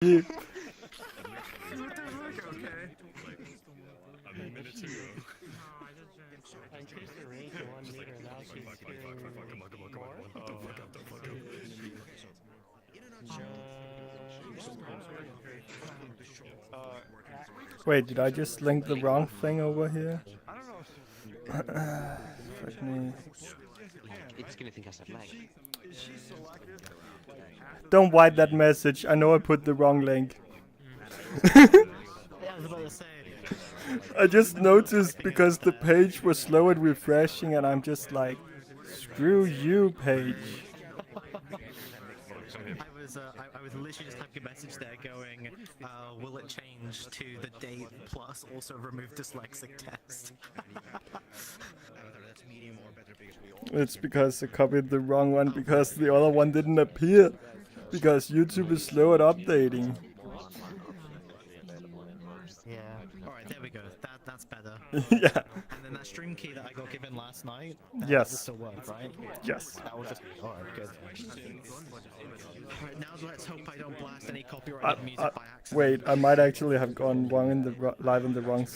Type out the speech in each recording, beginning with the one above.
You. Wait, did I just link the wrong thing over here? Fuck me. It's gonna think I said leg. Don't write that message. I know I put the wrong link. Yeah, I was about to say. I just noticed because the page was slow at refreshing, and I'm just like, screw you, page. I was literally just typing a message there going, will it change to the date plus also remove dyslexic text? It's because I copied the wrong one because the other one didn't appear. Because YouTube is slow at updating. Yeah. Alright, there we go. That's better. Yeah. And then that stream key that I got given last night, that Yes. will still work, right? Yes. That will just alright, good. Alright, now let's hope I don't blast any copyrighted music by accident. Wait, I might actually have gone wrong in the live in the wrong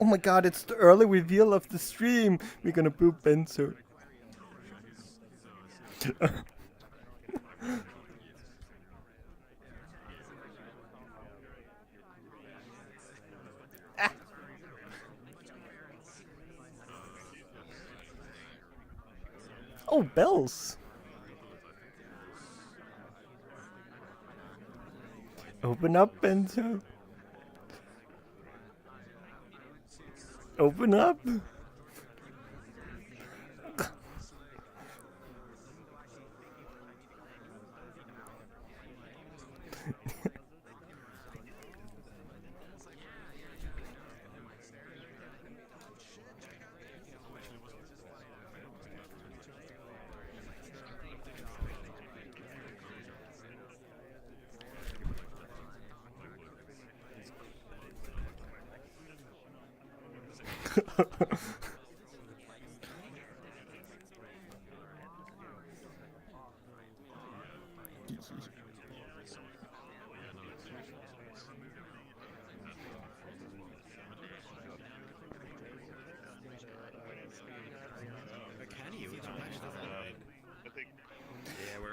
Oh my god, it's the early reveal of the stream. We're gonna boop Bento. Oh, bells. Open up, Bento. Open up.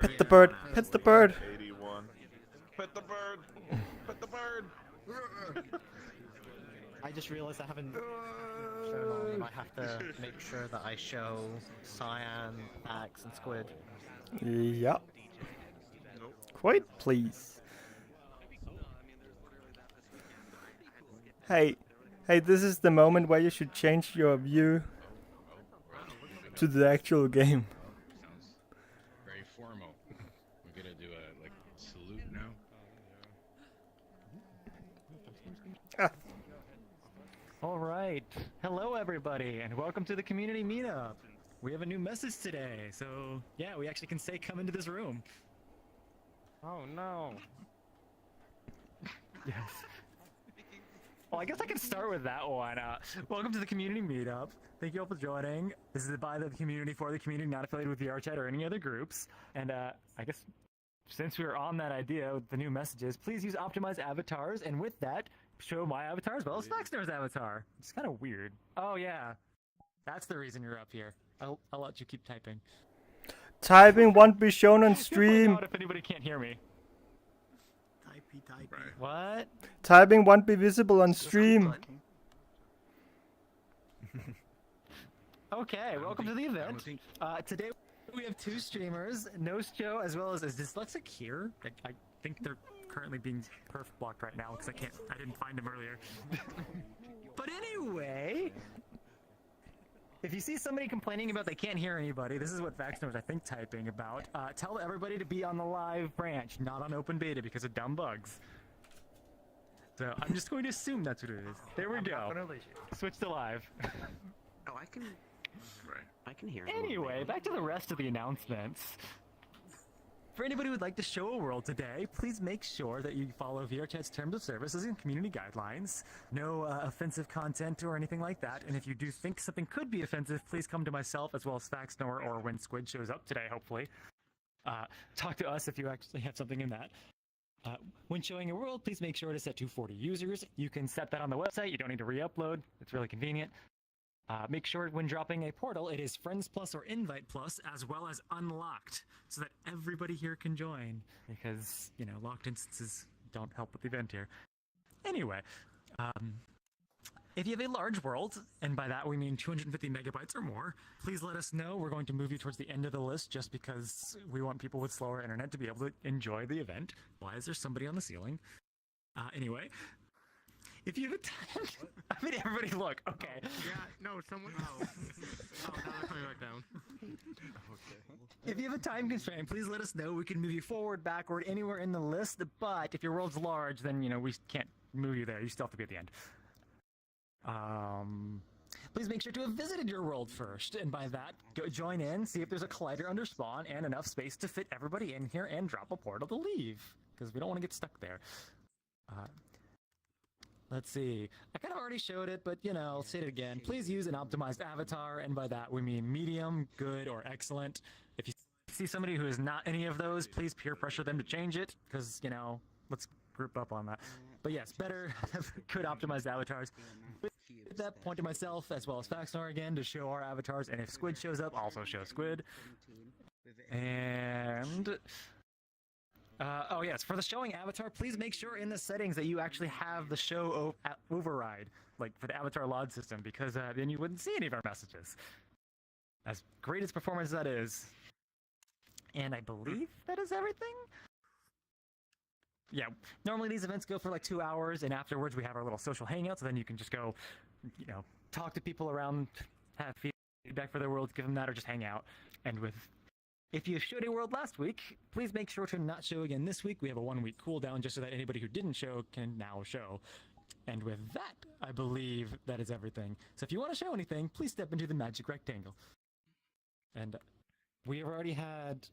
Pet the bird. Pet the bird. 81. Pet the bird. Pet the bird. I just realized I haven't shown on, and I have to make sure that I show Cyan, Axe, and Squid. Yeah. Quite please. Hey, this is the moment where you should change your view to the actual game. Very formal. We're gonna do a salute now. All right. Hello, everybody, and welcome to the community meetup. We have a new message today, so yeah, we actually can say come into this room. Oh no. Yes. Well, I guess I can start with that one. Welcome to the community meetup. Thank you all for joining. This is by the community for the community, not affiliated with VRChat or any other groups. And I guess since we are on that idea with the new messages, please use optimized avatars, and with that, show my avatar as well as Faxner's avatar. It's kind of weird. Oh yeah, that's the reason you're up here. I'll let you keep typing. Typing won't be shown on You'll stream. find out if anybody can't hear me. Typey. What? Typing won't be visible on stream. Okay, welcome to the event. Today we have two streamers, Nosjo as well as is Dyslexic here. I think they're currently being perf blocked right now because I didn't find them earlier. But anyway, if you see somebody complaining about they can't hear anybody, this is what Vaxner was, I think, typing about. Tell everybody to be on the live branch, not on open beta because of dumb bugs. So I'm just going to assume that's what it is. There we go. Switch to live. Oh, I can hear. Anyway, back to the rest of the announcements. For anybody who would like to show a world today, please make sure that you follow VRChat's terms of services and community guidelines. No offensive content or anything like that. And if you do think something could be offensive, please come to myself as well as Faxnor or when Squid shows up today, hopefully. Talk to us if you actually have something in that. When showing a world, please make sure to set to 40 users. You can set that on the website. You don't need to re-upload. It's really convenient. Make sure when dropping a portal, it is Friends Plus or Invite Plus, as well as unlocked, so that everybody here can join. Because, locked instances don't help with the event here. Anyway, if you have a large world, and by that we mean 250 megabytes or more, please let us know. We're going to move you towards the end of the list just because we want people with slower internet to be able to enjoy the event. Why is there somebody on the ceiling? Anyway. If you have a time, I mean, everybody look, okay. Yeah, no, someone. Oh, now they're coming back down. Okay. If you have a time constraint, please let us know. We can move you forward, backward, anywhere in the list. But if your world's large, then we can't move you there. You still have to be at the end. Please make sure to have visited your world first, and by that, go join in, see if there's a collider under spawn and enough space to fit everybody in here, and drop a portal to leave because we don't want to get stuck there. Let's see. I kind of already showed it, but I'll say it again. Please use an optimized avatar, and by that we mean medium, good, or excellent. If you see somebody who is not any of those, please peer pressure them to change it, because let's group up on that. But yes, better have good optimized avatars. With that, point to myself as well as Faxnor again to show our avatars, and if Squid shows up, also show Squid. And oh yes, for the showing avatar, please make sure in the settings that you actually have the show override, like for the avatar LOD system, because then you wouldn't see any of our messages. As great as performance that is. And I believe that is everything? Yeah, normally these events go for like 2 hours, and afterwards we have our little social hangout, so then you can just go, you know, talk to people around, have feedback for their worlds, give them that, or just hang out. And if you showed a world last week, please make sure to not show again this week. We have a 1-week cooldown just so that anybody who didn't show can now show. And with that, I believe that is everything. So if you want to show anything, please step into the magic rectangle. And we have already had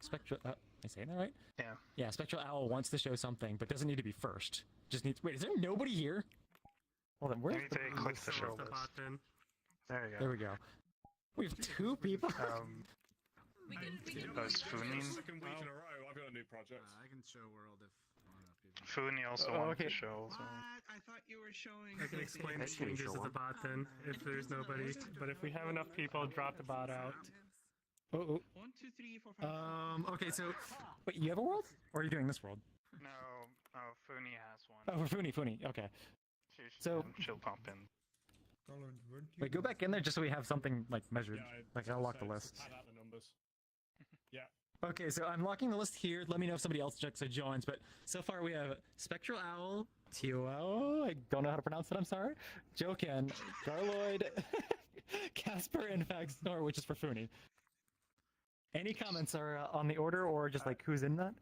Spectral. Am I saying that right? Yeah. Yeah, Spectral Owl wants to show something, but doesn't need to be first. Just needs. Wait, is there nobody here? Hold on, where's Maybe they click the show list. There you go. There we go. We have 2 people. Fooni. Second week in a row, I've got a new project. I can show world if enough people. Fooni also wants to show. So. I thought you were showing. I can explain the changes of the bot then, if there's nobody. But if we have enough people, drop the bot out. Oh. 1, 2, 3, 4, 5. Okay, so wait, you have a world, or are you doing this world? No, Fooni has one. Oh, for Fooni. Okay. She'll pop in. Wait, go back in there just so we have something like measured. Yeah, like I'll lock the list. Add out the numbers. Yeah. Okay, so I'm locking the list here. Let me know if somebody else checks or joins. But so far we have Spectral Owl, Tioaoa, I don't know how to pronounce it, I'm sorry. Joken, Garloid, Casper, and Faxnor, which is for Fooni. Any comments are on the order or just like who's in that?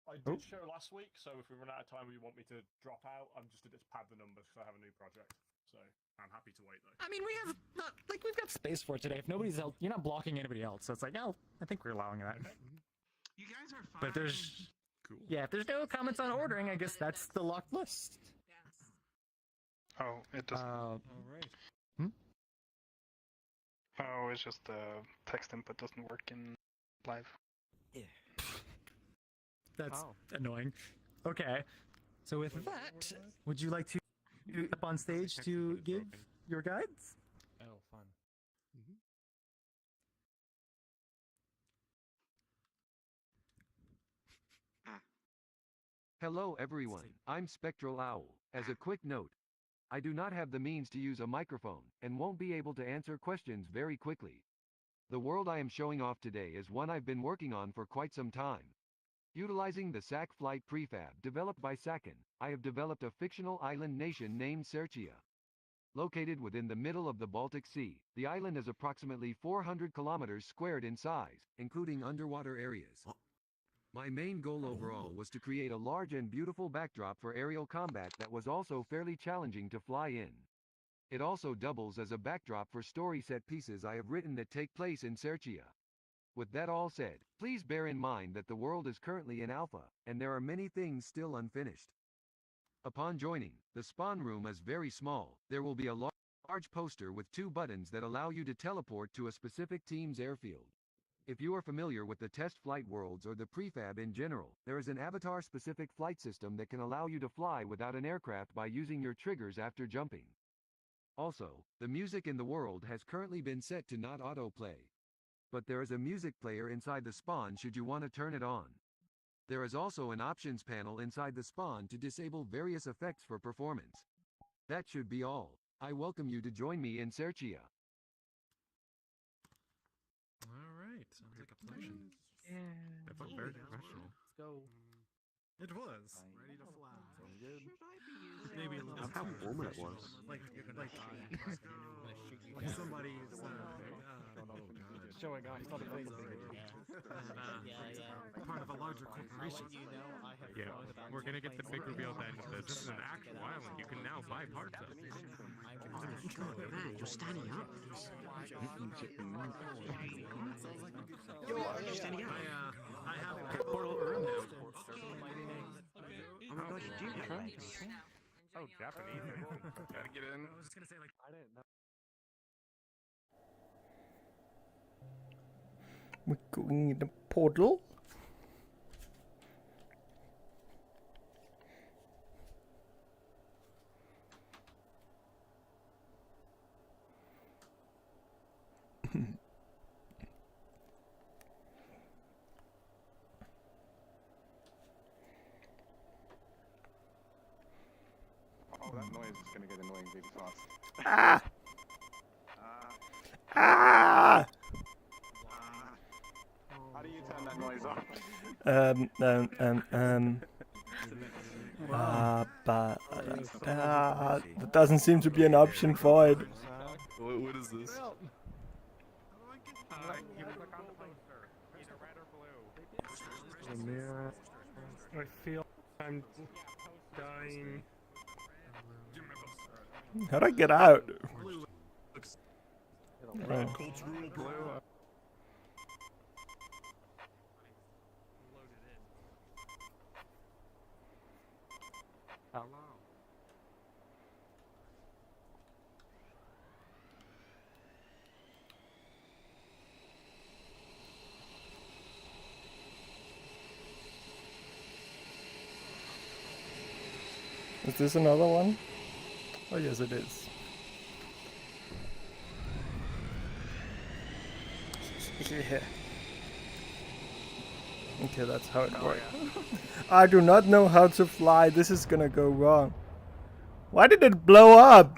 I did show last week, so if we run out of time or you want me to drop out, I'm just going to pad the numbers because I have a new project. So I'm happy to wait though. I mean, we've got space for it today. If nobody's else, you're not blocking anybody else, so it's like, oh, I think we're allowing that. Okay. You guys are fine. But there's, Cool. yeah, if there's no comments on ordering, I guess that's the locked list. Oh, it doesn't. Alright. Oh, it's just the text input doesn't work in live. That's annoying. Okay, so with that, would you like to up on stage to give your guides? Oh, fun. Hello everyone, I'm Spectral Owl. As a quick note, I do not have the means to use a microphone, and won't be able to answer questions very quickly. The world I am showing off today is one I've been working on for quite some time. Utilizing the SAC flight prefab developed by Saken, I have developed a fictional island nation named Sercia. Located within the middle of the Baltic Sea, the island is approximately 400 kilometers squared in size, including underwater areas. My main goal overall was to create a large and beautiful backdrop for aerial combat that was also fairly challenging to fly in. It also doubles as a backdrop for story set pieces I have written that take place in Sercia. With that all said, please bear in mind that the world is currently in alpha, and there are many things still unfinished. Upon joining, the spawn room is very small. There will be a large poster with 2 buttons that allow you to teleport to a specific team's airfield. If you are familiar with the test flight worlds or the prefab in general, there is an avatar-specific flight system that can allow you to fly without an aircraft by using your triggers after jumping. Also, the music in the world has currently been set to not autoplay. But there is a music player inside the spawn should you want to turn it on. There is also an options panel inside the spawn to disable various effects for performance. That should be all. I welcome you to join me in Sercia. Alright, sounds like a pleasure. Yeah. That felt very professional. Let's go. It was. Ready to fly. Maybe a little How too warm it professional. was. Like somebody's showing off something. Part of a larger corporation. Yeah, we're gonna get the big reveal then. This is an actual island you can now buy parts of. Man, you're standing up. You're standing up. I have a portal room now. Oh my god, you do have right. Oh, Japanese. Gotta get in. I was just gonna say, like, I didn't know. We're going in the portal. that noise is gonna get annoying really fast. Ah! Ah! How do you turn that noise off? That doesn't seem to be an option for it. What is this? I feel I'm dying. How'd I get out? Red cultural blue. Is this another one? Oh yes it is. Yeah. Okay, that's how it works. I do not know how to fly. This is gonna go wrong. Why did it blow up?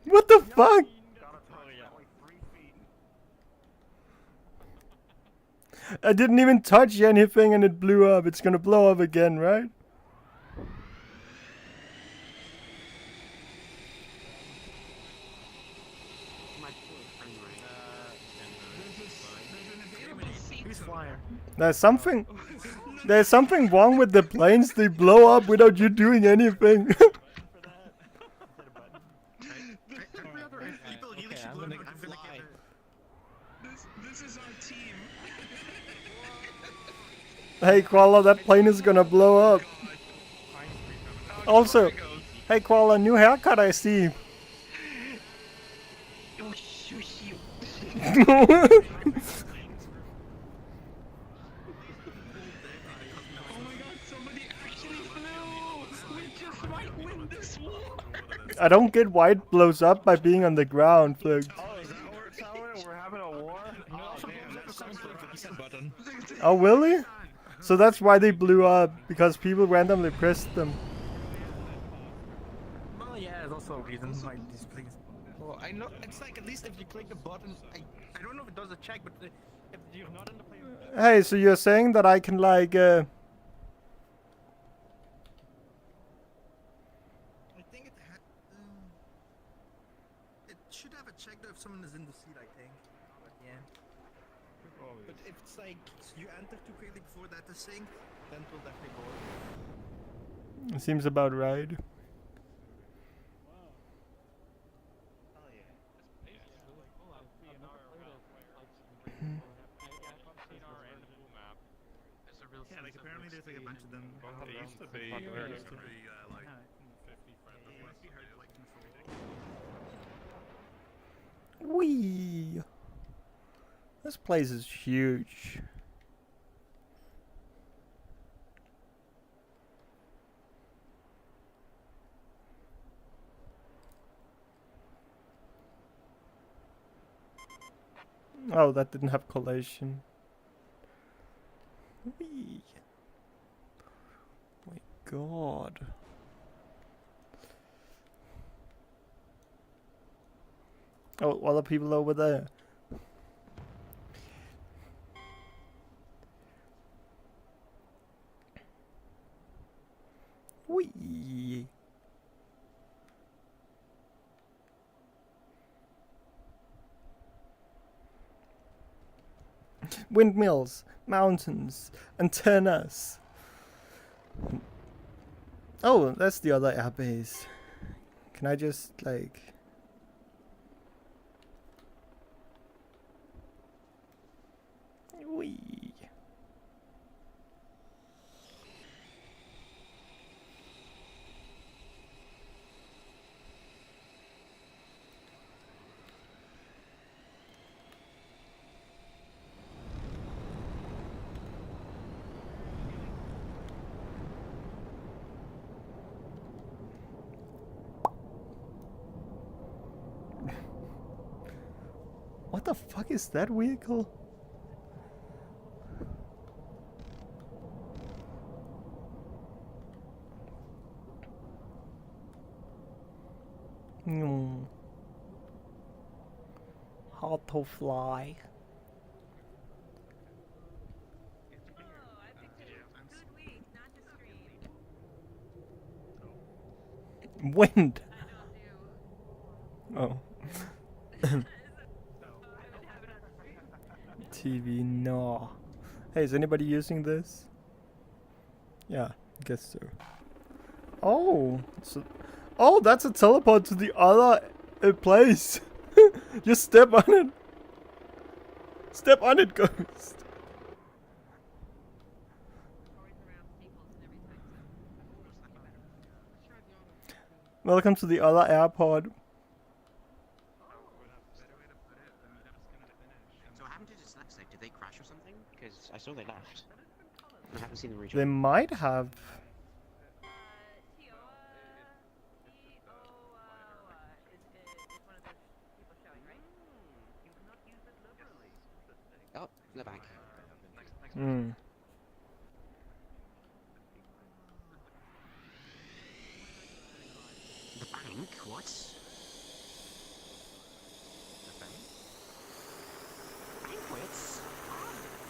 What the fuck? I didn't even touch anything and it blew up. It's gonna blow up again, right? There's something wrong with the planes. They blow up without you doing anything. This is our team. Hey Koala, that plane is gonna blow up. Also, hey Koala, new haircut I see. I don't get why it blows up by being on the ground. Look. We're having a war? Oh really? So that's why they blew up, because people randomly pressed them. Well, yeah, there's also a reason why these things. Well, I know it's like at least if you click the button, I don't know if it does a check, but if you're not in the play. Hey, so you're saying that I can like I think it should have a check though if someone is in the seat, I think. But yeah. But if it's like you enter too quickly before that is synced, then it will definitely go. It seems about right. Yeah, like apparently there's like a bunch of them. It used to be like 50 friends. Whee! This place is huge. Oh, that didn't have collation. Whee! My God. Oh, other people over there. Whee! Windmills, mountains, antennas. Oh, that's the other airbase. Can I just like... Whee! What the fuck is that vehicle? How to fly? Wind. Oh. TV, no. Hey, is anybody using this? Yeah, I guess so. Oh, oh, that's a teleport to the other place. Just step on it. Step on it, Ghost. Welcome to the other airport. So what happened to Dyslexic? Did they crash or something? Because I saw they left. I haven't seen them rejoin. They might have. Oh, the bank. Hmm. The bank? What? The bank? Banquets?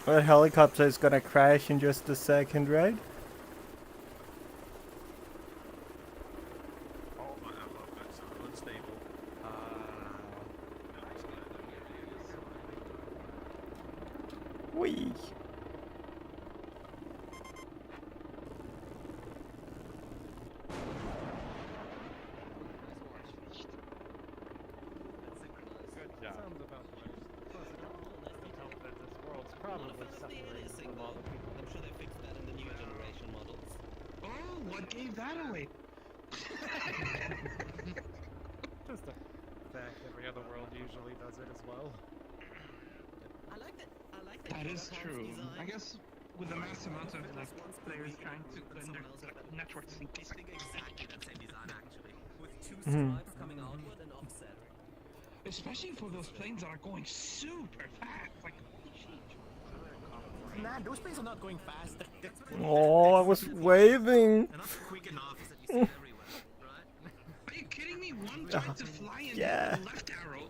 The helicopter is gonna crash in just a second, right? Whee! What gave that away? Just the fact every other world usually does it as well. I like that. That is true. I guess with the mass amount of like players trying to render networks and Exactly that same design actually, with two Mhm. stripes coming outward and offset. especially for those planes that are going super fast. Like, Man, those planes are not going fast. Oh, I was waving. They're not quick enough that you see everywhere, right? are you kidding me? One tried to fly and Yeah. hit the left arrow.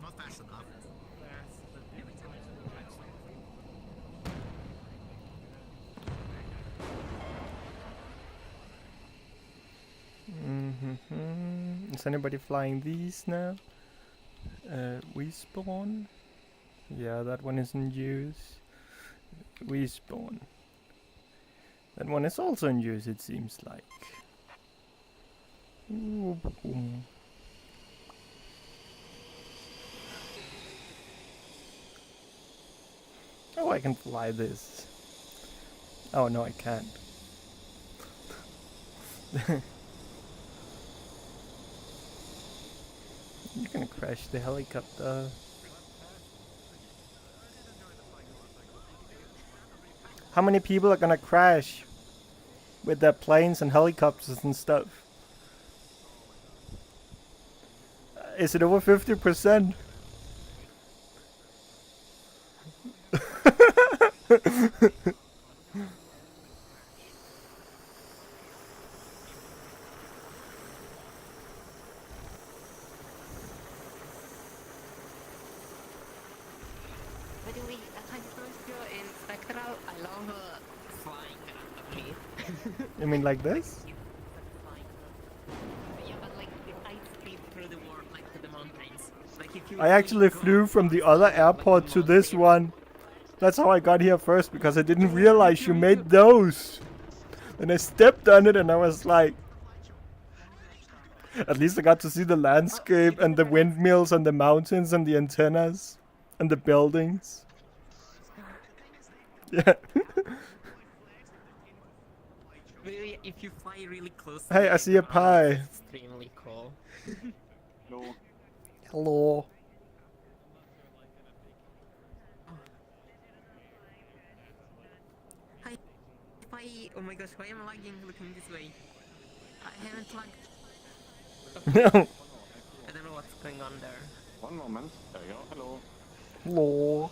Not fast enough. Is anybody flying these now? We spawn. Yeah, that one is in use. We spawn. That one is also in use, it seems like. Ooh, boom. Oh, I can fly this. Oh, no, I can't. You're gonna crash the helicopter. How many people are gonna crash with their planes and helicopters and stuff? Is it over 50%? By the way, I first girl in Spectral, I love her flying randomly. You mean like this? Yeah, but like the tight speed through the world, like to the mountains. Like if you I actually flew from the other airport to this one. That's how I got here first, because I didn't realize you made those. And I stepped on it and I was like... At least I got to see the landscape and the windmills and the mountains and the antennas and the buildings. Yeah. Really, if you fly really close to Hey, I the see a ground, pie. it's extremely cool. No. Hello. Hi. Oh my gosh, why am I lagging looking this way? I haven't lagged. No. I don't know what's going on there. One moment. There we go. Hello. Hello.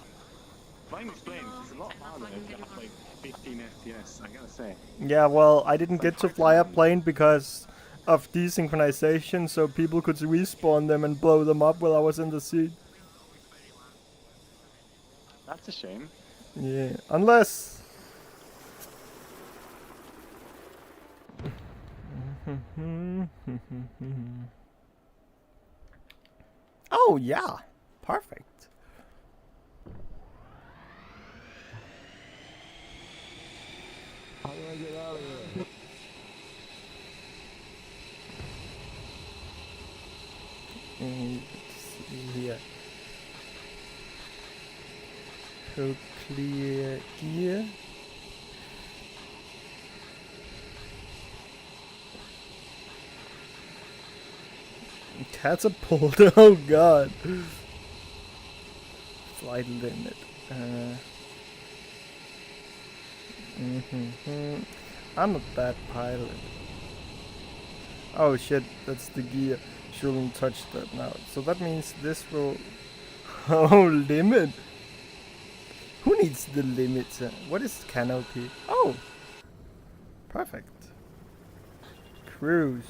Flying these planes is a lot harder if you have like 15 FPS, I gotta say. Yeah, well, I didn't get to fly a plane because of desynchronization, so people could respawn them and blow them up while I was in the seat. That's a shame. Yeah, unless... Oh, yeah. Perfect. How do I get out of here? Let's see here. So clear gear. Catapult, oh god. Flight limit. I'm a bad pilot. Oh shit, that's the gear. Shouldn't touch that now. So that means this will... Oh, limit! Who needs the limit? What is canopy? Oh! Perfect. Cruise.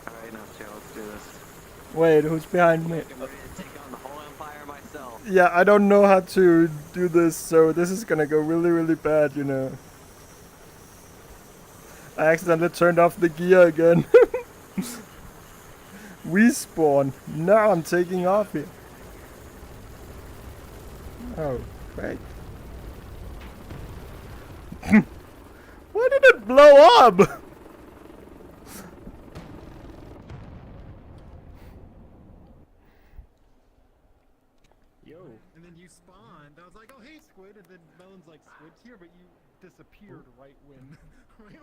Alright, Nosjo, let's do this. Wait, who's behind me? I'm ready to take on the whole empire myself. Yeah, I don't know how to do this, so this is gonna go really, really bad, you know. I accidentally turned off the gear again. Respawn. Now I'm taking off here. Oh, great. Why did it blow up? And then you spawned. I was like, oh hey Squid, and then Melon's like, Squid's here, but you disappeared right when I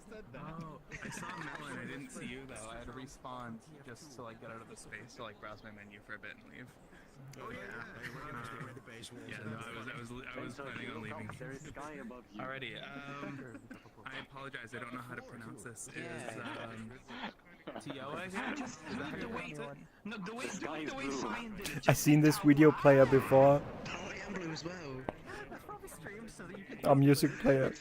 said that. Oh, I saw Melon. I didn't see you though. I had to respawn just to like get out of the space to like browse my menu for a bit and leave. Oh yeah. Yeah, no, I was planning on leaving. There is sky above you. Alrighty. I apologize. I don't know how to pronounce this. Is Tioaoa here? Is that how you pronounce it? No, the way Simon did it. I've seen this video player before. Oh, I am blue as well. A music player.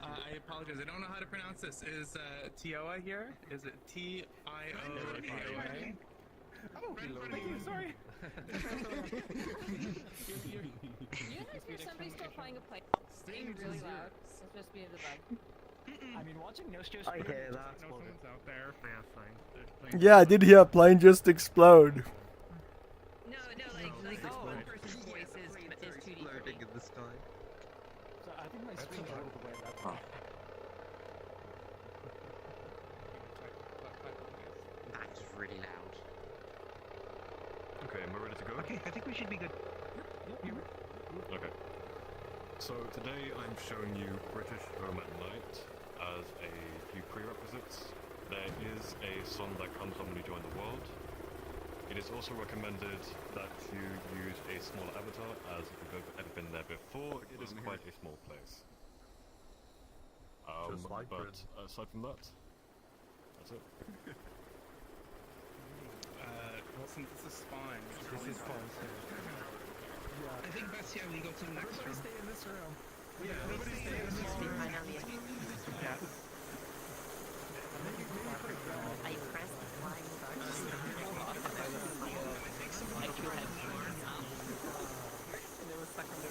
I apologize. I don't know how to pronounce this. Is Tioaoa here? Is it Tioaoa? Oh, sorry. You know if you're somebody still flying a plane, being really loud. It's just being the bug. I mean, watching Nosjo's I hear that. No, someone's out there. Yeah, Yeah, I did hear a plane just explode. No, like one person's voice is 2D. Floating in the sky. So I think my screen rolled away that time. That's really loud. Okay, am I ready to go? Okay, I think we should be good. Okay. So today I'm showing you British Home at Night as a few prerequisites. There is a song that comes on when you join the world. It is also recommended that you use a small avatar, as if you've ever been there before, it is quite a small place. But aside from that, that's it. Well, since this is spawn, This is fun. I think that's yeah, we go to the next room. Stay in this room. Yeah, everybody stay in this room. Yeah. I pressed the flying start. I could have there was stuck on the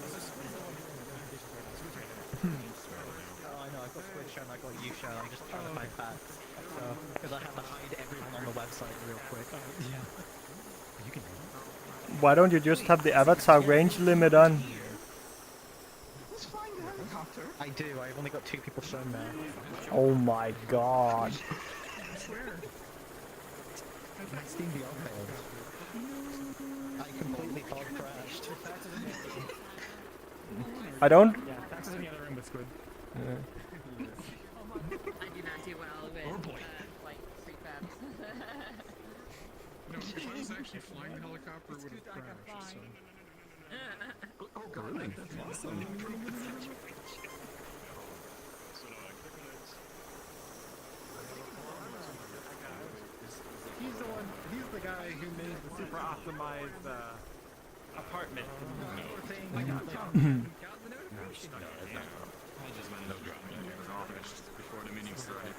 Oh, I know, I've got Squid show and I've got you show, I'm just trying to find facts. So, because I have to hide everyone on the website real quick. Yeah. You can do it. Why don't you just have the avatar range limit on? Who's flying the helicopter? I do, I've only got 2 people shown there. Oh my god. Where? My Steam VR failed. I completely hard crashed. I don't... Yeah, Fax is in the other room with Squid. Yeah. I do not do well. was actually flying the helicopter would have crashed. So. Oh, really? Awesome. He's the guy who made the super optimized apartment. I just went no drop in the office before the meeting started.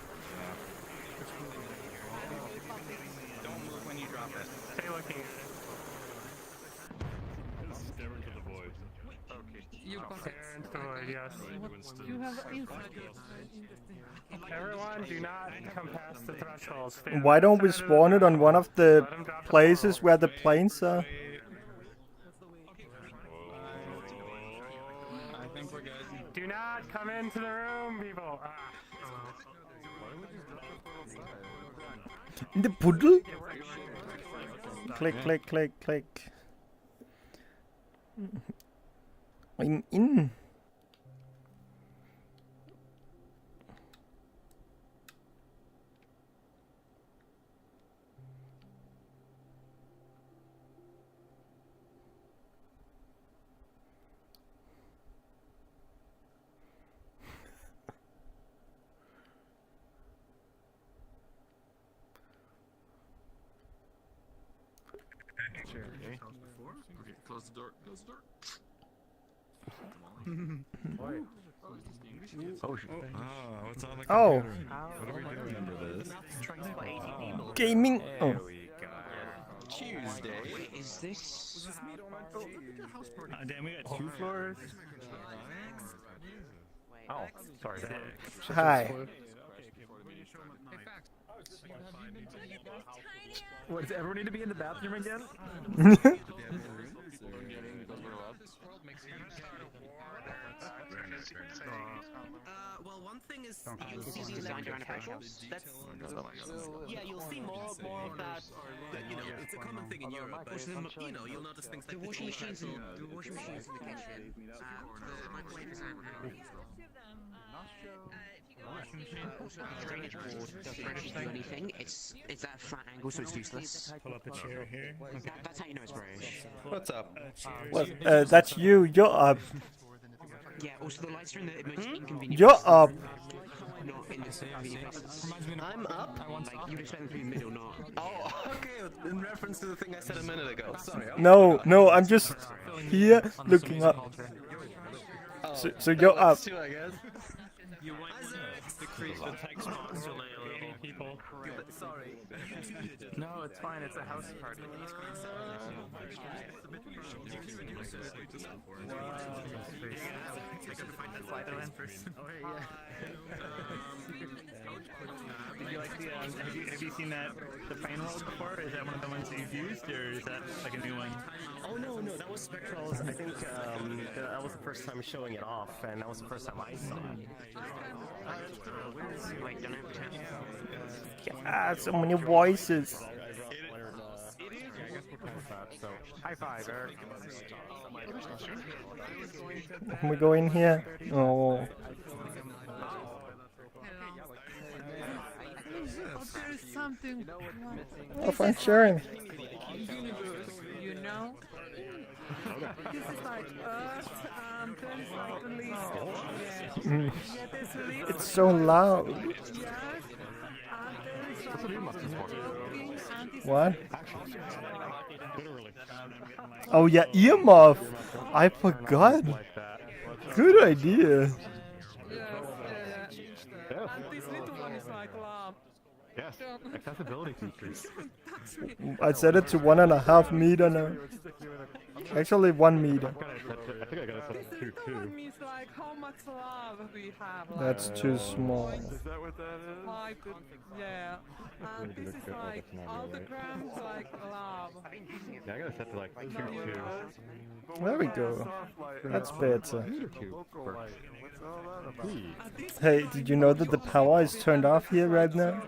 Don't move when you drop it. Stay looking. Staring to the void. You got it. Staring to the void, yes. You have inside. Everyone, do not come past the threshold. Stay Why don't we spawn it on one of the places where the planes are? I think we're good. Do not come into the room, people. In the puddle? Click, click, click, click. I'm in. Okay, close the door. Close the door. Oh, what's on the Oh. computer? What are we doing? Remember this? Gaming. Oh. Tuesday. Wait, is this? Damn, we got 2 floors. Oh, sorry. Hi. What, does everyone need to be in the bathroom again? Well, one thing is you'll see these That's yeah, you'll see more of that. You know, it's a common thing in Europe. But, you know, you'll notice things like the washing machines in the kitchen. The microwave is drainage board doesn't actually do anything. It's at a flat angle, so it's useless. Pull up a chair here. That's how you know it's British. What's up? Well, that's you. You're up. Yeah. Also, the lights are in the most inconvenient. You're up. Not in the I'm up. Like you'd expect them to be middle, not. Oh, okay. In reference to the thing I said a minute ago. Sorry. No, no, I'm just here looking up. So you're up. Too, I guess. You might want to decrease the text box delay a little. People. Sorry. No, it's fine. It's a house party. Did you like the? Have you seen that the plane roll before? Is that one of the ones that you've used, or is that like a new one? Oh no, that was Spectral's. I think that was the first time showing it off, and that was the first time I saw it. Wait, don't have to. God, so many voices. So, high five, Eric. Can we go in here? Oh. There's something. Oh, fun sharing. You know? This is like Earth, then it's like the least. Mm. Yeah, there's the least. It's so loud. Yeah. And then it's like What? Oh yeah, earmuff. I forgot. Good idea. And this little one is like lamp. Yes, accessibility features. I set it to 1.5 meter now. Actually 1 meter. I think I got it set to 2 too. Means like how much love we have. Like, That's too small. Is that what that is? like yeah. And this is like autographed like love. Yeah, I got it set to like 2. There we go. That's better. Hey, did you know that the power is turned off here right now?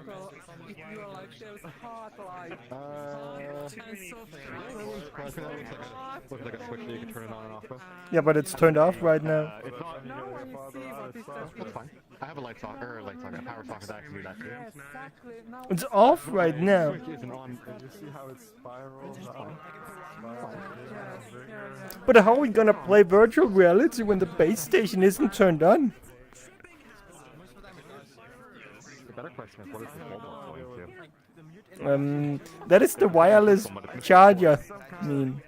Looks like a switch that you can turn it on and off with. Yeah, but it's turned off right now. It's not. That's fine. I have a light socket, or a light socket, a power socket that can do that too. It's off right now. Isn't on. You see how it spirals out? But how are we gonna play virtual reality when the base station isn't turned on? The better question is, what is the mobile going to? That is the wireless charger. I mean,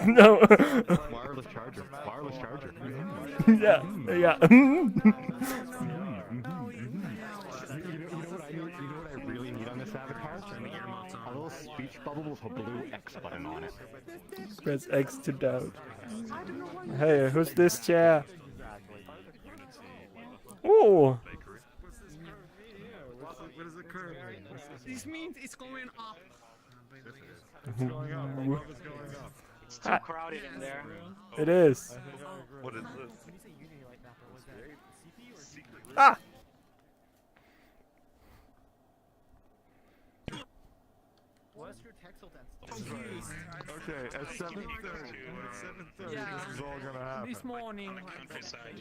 no. Wireless charger. Wireless charger. Yeah, yeah. You know what I really need on this avatar? A little speech bubble with a blue X button on it. Press X to doubt. Hey, who's this chair? Oh. This means it's going up. It's too crowded in there. It is. What is this? Ah! What's your textile Okay, at 7:30. This is all gonna happen. This morning,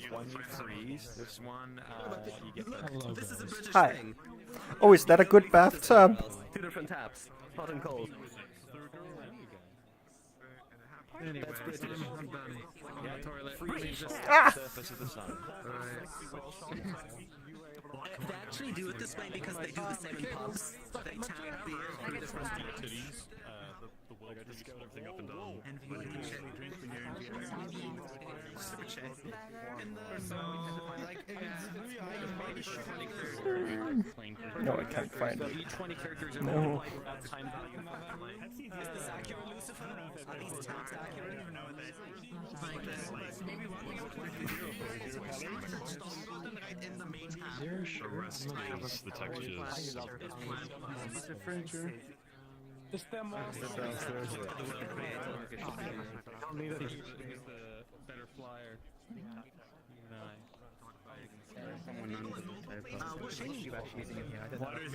One you freeze. This one, you get the This is a British Hi. thing. Oh, is that a good bathtub? 2 different taps, hot and cold. Anyway, That's British. I'm done. Yeah, toilet. Ah! surface of the sun. They actually do it this way because they do the same in pubs. They tap beer through different taps. The world just scaled everything up and down. And you can actually drink when you're in No, I can't find it. Each 20 characters in No. time value. Is this accurate, Lucifer? Are these taps accurate? Right in the main tab. The rest is the textures. the stem downstairs. better flyer.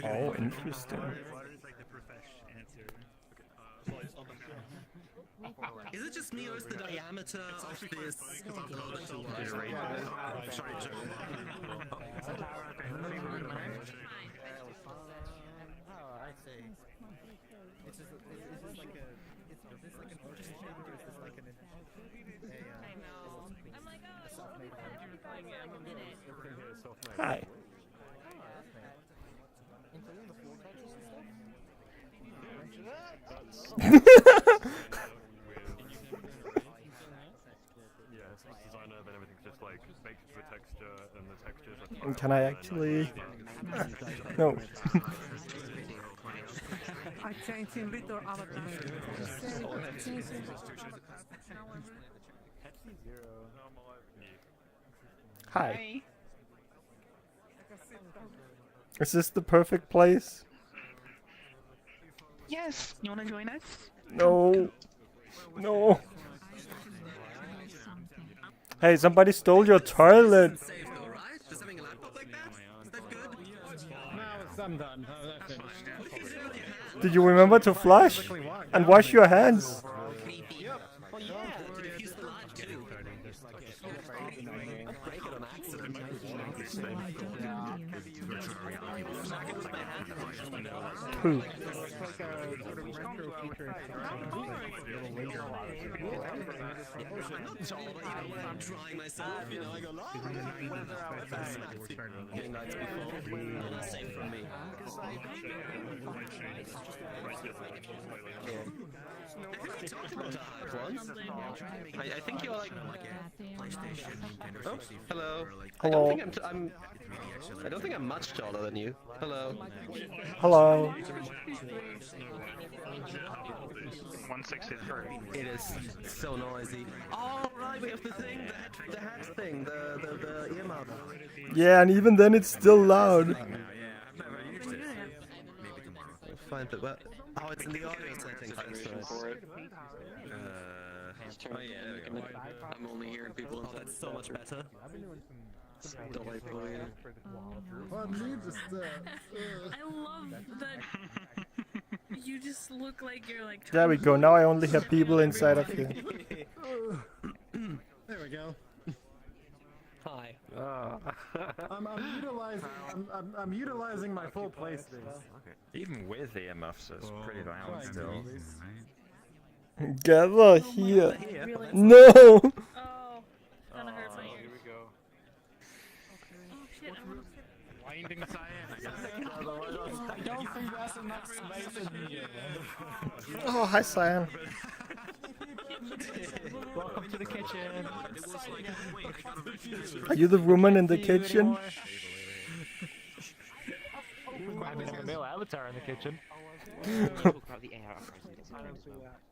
Oh, interesting. Is it just me or is the diameter of this too large? Oh, I see. Is this like an artist or is this like an I know. I'm like, oh, it's only recording for like a minute. Hi. Designer, then everything's just like baked into a texture, and the textures are. Can I actually? No. I changed in little avatar. Hi. Is this the perfect place? Yes, you wanna join us? No. No. Hey, somebody stole your toilet. Safe though, right? Just having a laptop like that? Is that good? No, I'm done. That's finished. Did you remember to flush and wash your hands? Well, yeah, to diffuse the light too. Break it on accident. Poo. I'm trying myself, you know, I go getting nights before, and safe from me. I think you're like oh, hello. Hello. I don't think I'm much taller than you. Hello. Hello. 163. It is so noisy. Oh right, we have the thing, the hat thing, the earmuff. Yeah, and even then it's still loud. Fine, but what? Oh, it's in the audio settings. For it. Oh yeah, there we go. I'm only hearing people. Oh, that's so much better. Delightful. I love that you just look like you're like. There we go. Now I only have people inside of here. There we go. Hi. I'm utilizing my full play space. Even with EMFs, it's pretty loud still. Gather here. Really? No! Oh, kinda hurt my ear. Here we go. Oh shit, I wanna sit. Blinding cyan, I guess. I don't think that's enough space in here. Oh, hi, Cyan. Welcome to the kitchen. Are you the woman in the kitchen? I mean, I'm a male avatar in the kitchen.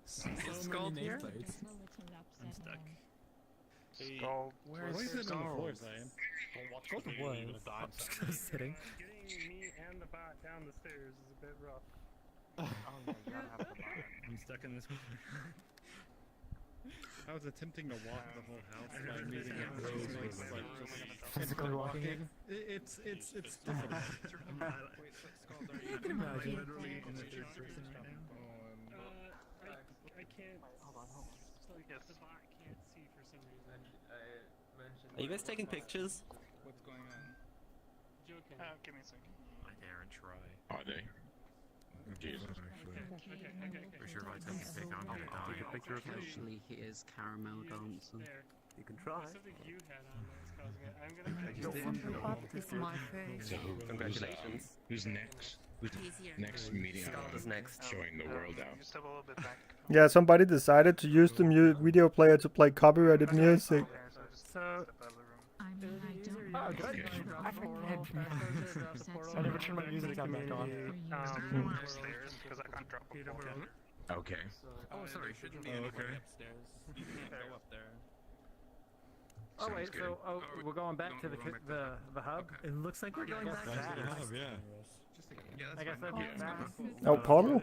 Skuld here? I'm stuck. Skuld. Where's Skuld? Skuld was. Sitting. Getting me and the bot down the stairs is a bit rough. I'm stuck in this corner. I was attempting to walk the whole house by moving it rows with like just Physically walking it? It's difficult. You can imagine. Literally in the third person right now. I can't. Yes. The bot can't see for some reason. Are you guys taking pictures? What's going on? Joken. Give me a second. I dare and try. Are they? Jesus. Okay. For sure, if I take a pic, I'm gonna die. Take a picture of me. Actually, here's caramel dancing. There. You can try. It's something you had on that's causing it. I'm gonna It's my face. So Congratulations. Who's next? Who's next meeting? Skuld is next. Showing the world out. Step a little bit back. Yeah, somebody decided to use the video player to play copyrighted music. So. Oh, good. I never turned my music on back on. Upstairs because I can't drop a phone. Okay. Oh, sorry, shouldn't be anybody upstairs. You can't go up there. Oh wait, so we're going back to the hub. It looks like we're going back to the hub. Yeah, I guess that'd be fast. Oh, portal?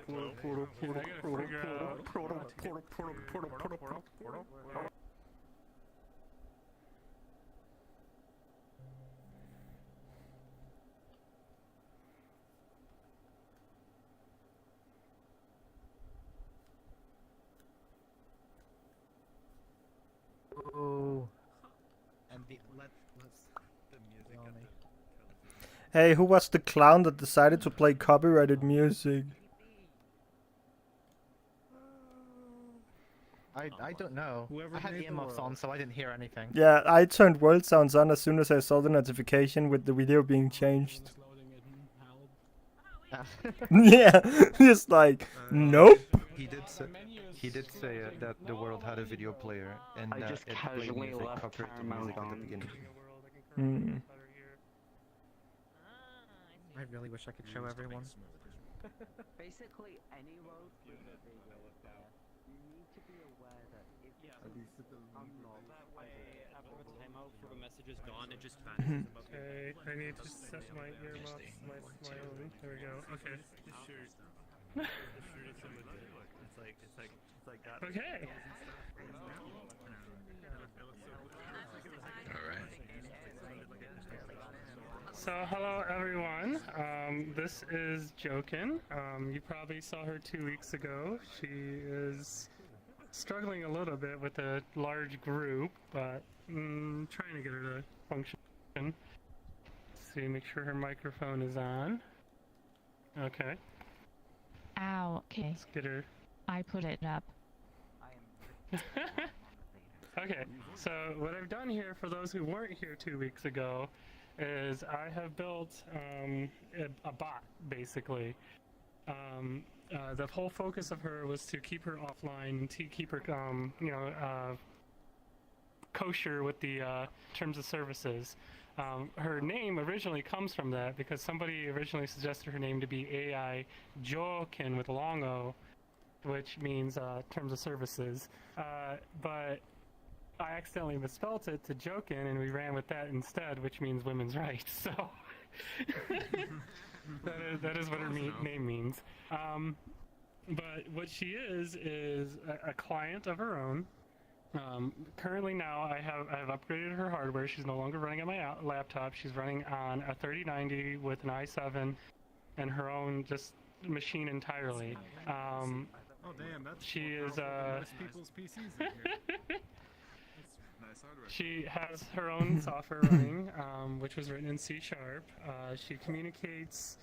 Oh. And let's the music at the Hey, who was the clown that decided to play copyrighted music? I don't know. I had earmuffs on, so I didn't hear anything. Yeah, I turned world sounds on as soon as I saw the notification with the video being changed. Yeah, just like, nope. He did say that the world had a video player, and I just it played casually music, left copyrighted caramel music at the on. beginning. Hmm. I really wish I could show everyone. Basically, any road you need to be aware that if I'm not That way, after the timeout for the message is gone, it just vanishes above your Okay, I need to set my earmuffs, my own. There we go. Okay. It's like that. Okay. Alright. So hello everyone. This is Joken. You probably saw her 2 weeks ago. She is struggling a little bit with a large group, but trying to get her to function. Let's see, make sure her microphone is on. Okay. Ow, okay. Let's get her. I put it up. Okay, so what I've done here for those who weren't here 2 weeks ago is I have built a bot, basically. The whole focus of her was to keep her offline, to keep her, kosher with the terms of services. Her name originally comes from that because somebody originally suggested her name to be AI Joken with a long O, which means terms of services. But I accidentally misspelled it to Joken, and we ran with that instead, which means women's rights. So that is what her name means. But what she is a client of her own. Currently now I have upgraded her hardware. She's no longer running on my laptop. She's running on a 3090 with an i7 and her own just machine entirely. Oh damn, that's she is most people's PCs in here. She has her own software running, which was written in C#. She communicates,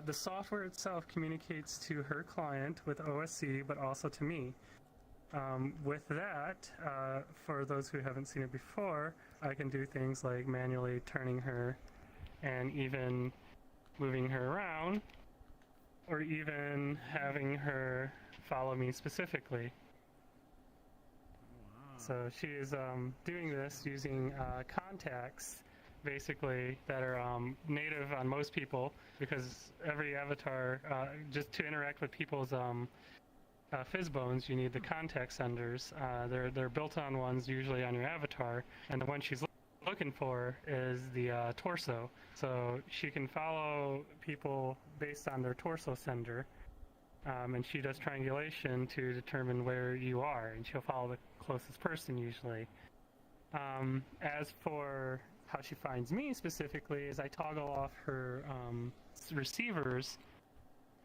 the software itself communicates to her client with OSC, but also to me. With that, for those who haven't seen it before, I can do things like manually turning her and even moving her around, or even having her follow me specifically. So she is doing this using contacts, basically, that are native on most people, because every avatar, just to interact with people's fizzbones, you need the contact senders. They're built-on ones usually on your avatar, and the one she's looking for is the torso. So she can follow people based on their torso sender, and she does triangulation to determine where you are, and she'll follow the closest person usually. As for how she finds me specifically, is I toggle off her receivers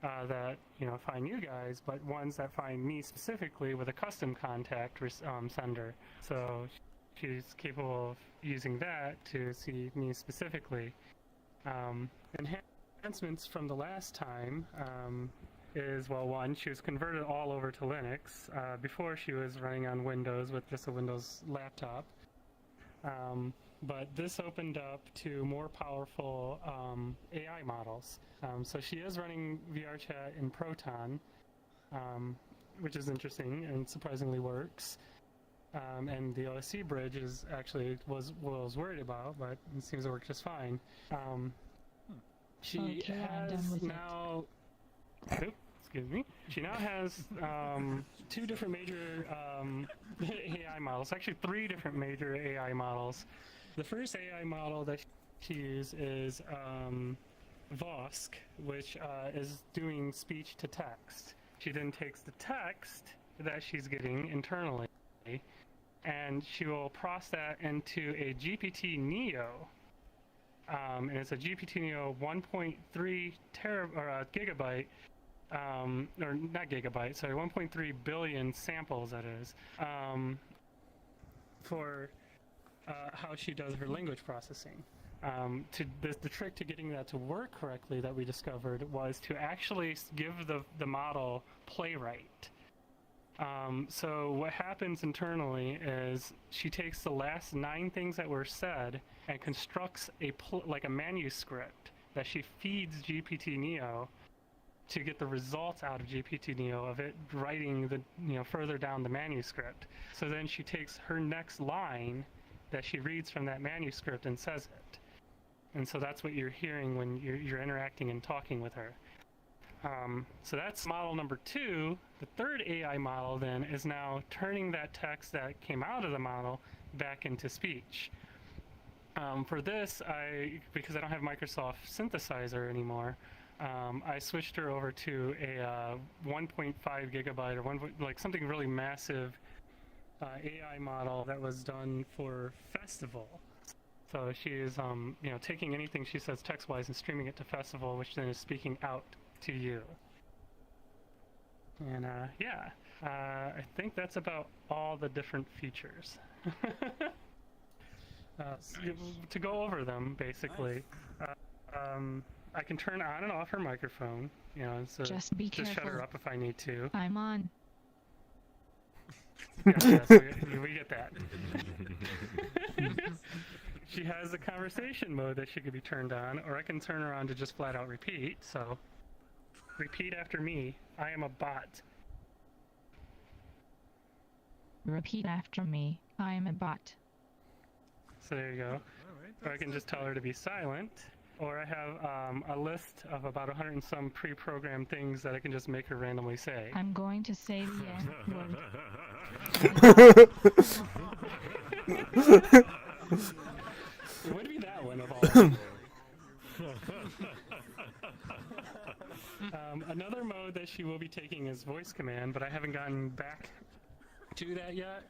that find you guys, but ones that find me specifically with a custom contact sender. So she's capable of using that to see me specifically. Enhancements from the last time is, well, one, she was converted all over to Linux. Before she was running on Windows with just a Windows laptop. But this opened up to more powerful AI models. So she is running VRChat in Proton, which is interesting and surprisingly works. And the OSC bridge is actually was what I was worried about, but it seems to work just fine. She has now. Oops, excuse me. She now has two different major AI models. Actually, three different major AI models. The first AI model that she uses is Vosk, which is doing speech to text. She then takes the text that she's getting internally, and she will process that into a GPT Neo. And it's a GPT Neo 1.3 gigabyte, or not gigabyte, sorry, 1.3 billion samples, that is, for how she does her language processing. The trick to getting that to work correctly that we discovered was to actually give the model playwright. So what happens internally is she takes the last 9 things that were said and constructs like a manuscript that she feeds GPT Neo to get the results out of GPT Neo of it writing the further down the manuscript. So then she takes her next line that she reads from that manuscript and says it. And so that's what you're hearing when you're interacting and talking with her. So that's model number 2. The third AI model then is now turning that text that came out of the model back into speech. For this, because I don't have Microsoft Synthesizer anymore, I switched her over to a 1.5 gigabyte or like something really massive AI model that was done for Festival. So she is, taking anything she says text-wise and streaming it to Festival, which then is speaking out to you. And I think that's about all the different features. To go over them, basically, I can turn on and off her microphone, so Just be shut her careful. up if I need to. I'm on. Yes, we get that. She has a conversation mode that she could be turned on, or I can turn her on to just flat out repeat. So, repeat after me. I am a bot. Repeat after me. I am a bot. So there you go. Or I can just tell her to be silent. Or I have a list of about 100 and some pre-programmed things that I can just make her randomly say. I'm going to say the N word. It would be that one of all. Another mode that she will be taking is voice command, but I haven't gotten back to that yet.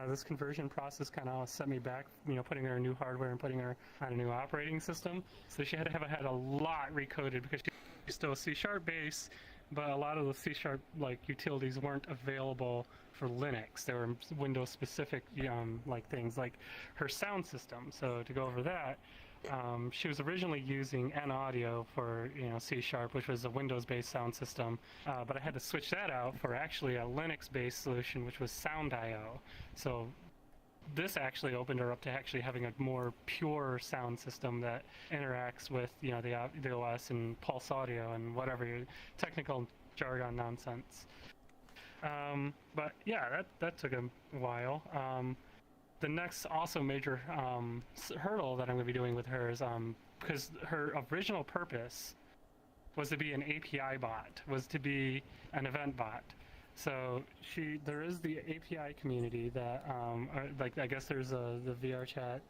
This conversion process kind of set me back, putting her in new hardware and putting her on a new operating system. So she had to have had a lot recoded because she's still C# base, but a lot of the C# like utilities weren't available for Linux. There were Windows specific like things like her sound system. So to go over that, she was originally using N-Audio for C#, which was a Windows-based sound system, but I had to switch that out for actually a Linux-based solution, which was Sound.io. So this actually opened her up to actually having a more pure sound system that interacts with the OS and Pulse Audio and whatever your technical jargon nonsense. But yeah, that took a while. The next also major hurdle that I'm going to be doing with her is because her original purpose was to be an API bot, was to be an event bot. So there is the API community that like I guess there's the VRChat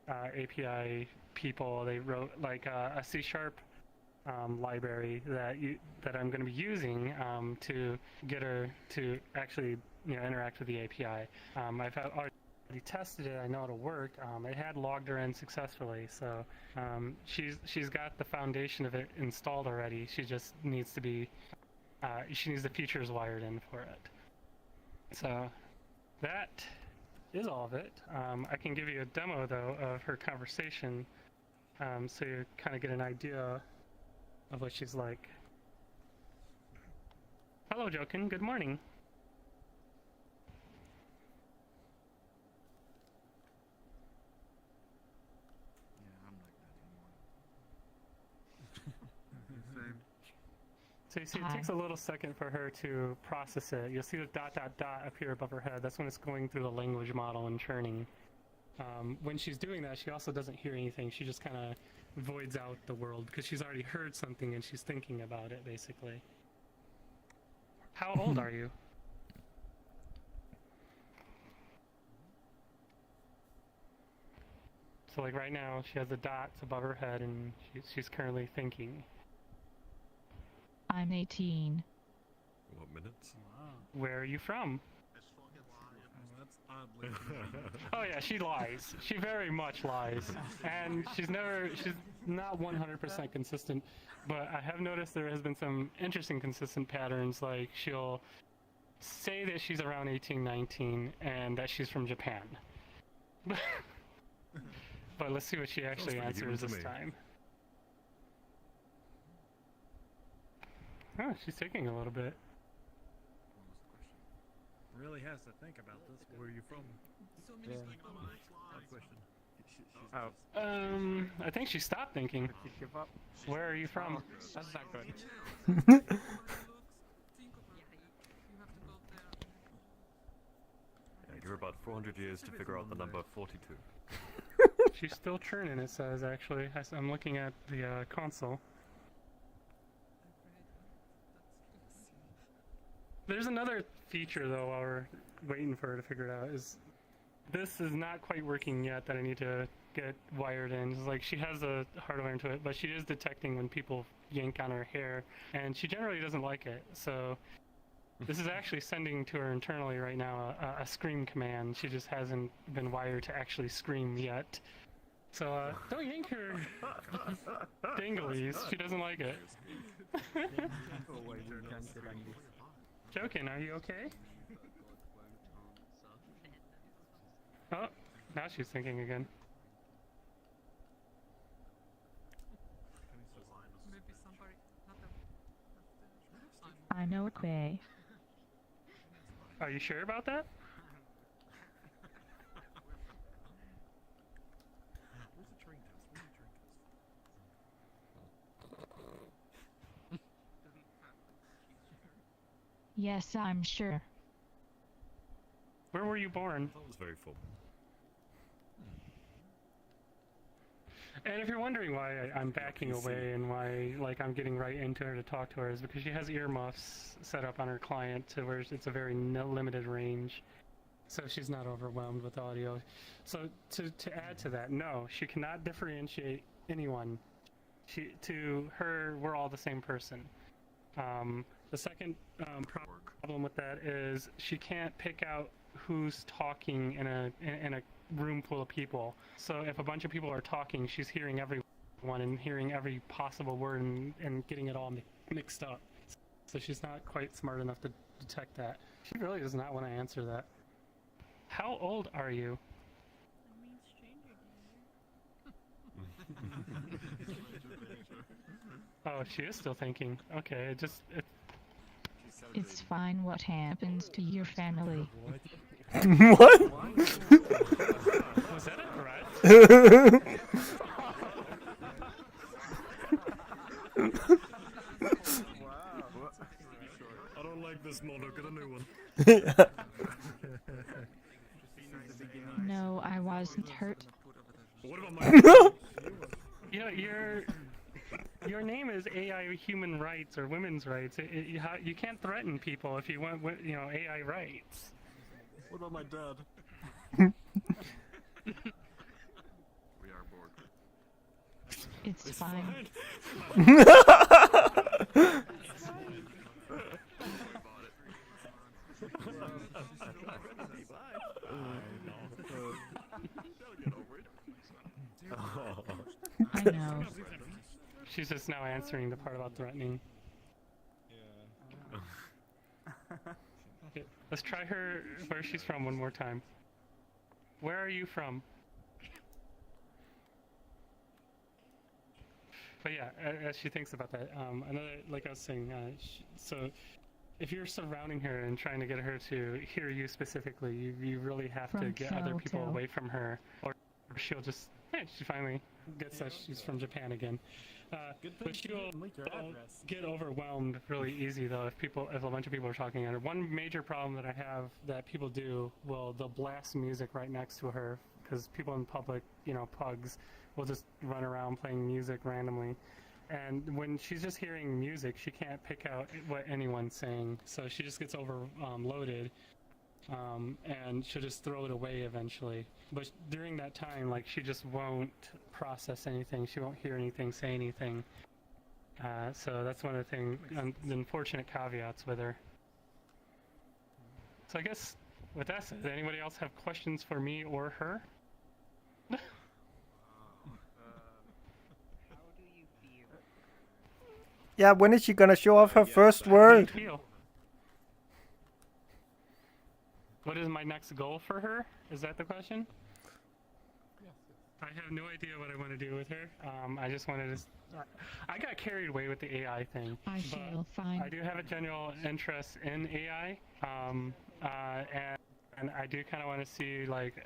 API people. They wrote like a C# library that I'm going to be using to get her to actually interact with the API. I've already tested it. I know it'll work. It had logged her in successfully, so she's got the foundation of it installed already. She just needs to be she needs the features wired in for it. So that is all of it. I can give you a demo though of her conversation, so you kind of get an idea of what she's like. Hello, Joken. Good morning. So you see, it takes a little second for her to process it. You'll see the ... appear above her head. That's when it's going through the language model and churning. When she's doing that, she also doesn't hear anything. She just kind of voids out the world because she's already heard something and she's thinking about it, basically. How old are you? So like right now, she has the dots above her head and she's currently thinking. I'm 18. What minutes? Wow. Where are you from? That's oddly. Oh yeah, she lies. She very much lies, and she's not 100% consistent. But I have noticed there has been some interesting consistent patterns. Like she'll say that she's around 18, 19, and that she's from Japan. But let's see what she actually answers this time. Oh, she's taking a little bit. Really has to think about this. Where are you from? Oh. I think she stopped thinking. Where are you from? That's not good. You're about 400 years to figure out the number 42. She's still churning, it says, actually. I'm looking at the console. There's another feature, though, while we're waiting for her to figure it out, is this is not quite working yet that I need to get wired in. It's like she has a hardware into it, but she is detecting when people yank on her hair, and she generally doesn't like it. So this is actually sending to her internally right now a scream command. She just hasn't been wired to actually scream yet. So don't yank her dinglies. She doesn't like it. Joken, are you okay? Oh, now she's thinking again. I'm okay. Are you sure about that? Yes, I'm sure. Where were you born? That was very full. And if you're wondering why I'm backing away and why I'm getting right into her to talk to her, is because she has earmuffs set up on her client to where it's a very limited range, so she's not overwhelmed with audio. So to add to that, no, she cannot differentiate anyone. To her, we're all the same person. The second problem with that is she can't pick out who's talking in a room full of people. So if a bunch of people are talking, she's hearing everyone and hearing every possible word and getting it all mixed up. So she's not quite smart enough to detect that. She really does not want to answer that. How old are you? Oh, she is still thinking. Okay, It's fine what happens to your family. What? Was that a threat? I don't like this model, get a new one. No, I wasn't hurt. What about my You know, your name is AI human rights or women's rights. You can't threaten people if you want, you know, AI rights. What about my dad? We are bored. It's fine. I know. She's just now answering the part about threatening. Okay, let's try her where she's from one more time. Where are you from? But yeah, as she thinks about that, another, like I was saying, so if you're surrounding her and trying to get her to hear you specifically, you really have to get other people away from her, or she'll just, she finally gets that she's from Japan again. But she'll get overwhelmed really easy though if a bunch of people are talking at her. One major problem that I have that people do, they'll blast music right next to her because people in public, you know, pugs, will just run around playing music randomly. And when she's just hearing music, she can't pick out what anyone's saying, so she just gets overloaded. And she'll just throw it away eventually. But during that time, like, she just won't process anything. She won't hear anything, say anything. So that's one of the the unfortunate caveats with her. So I guess with that said, does anybody else have questions for me or her? Yeah, when is she gonna show off her first word? What is my next goal for her? Is that the question? I have no idea what I want to do with her. I just wanted to... I got carried away with the AI thing. I feel fine. I do have a general interest in AI, and I do kind of want to see like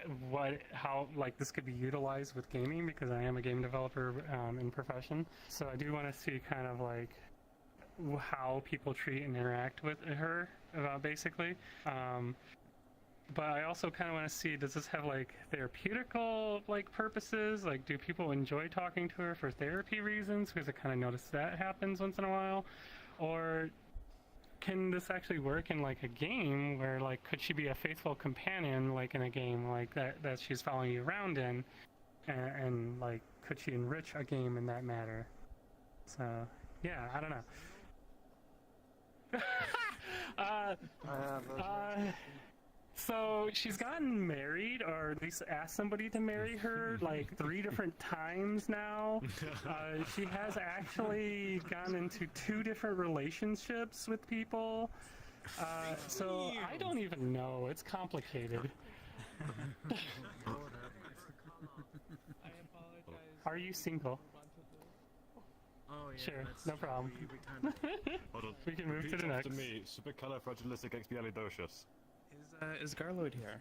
how this could be utilized with gaming, because I am a game developer in profession. So I do want to see kind of like how people treat and interact with her, basically. But I also kind of want to see, does this have like therapeutical like purposes? Like, do people enjoy talking to her for therapy reasons? Because I kind of notice that happens once in a while. Or can this actually work in like a game where like, could she be a faithful companion like in a game like that she's following you around in? And like, could she enrich a game in that matter? So, yeah, I don't know. So she's gotten married, or at least asked somebody to marry her, like 3 different times now. She has actually gone into 2 different relationships with people. So I don't even know. It's complicated. Are you single? Oh, yeah, sure, no problem. We can move to the next. After me, supercalifragilisticexpialidocious. Is Garloid here?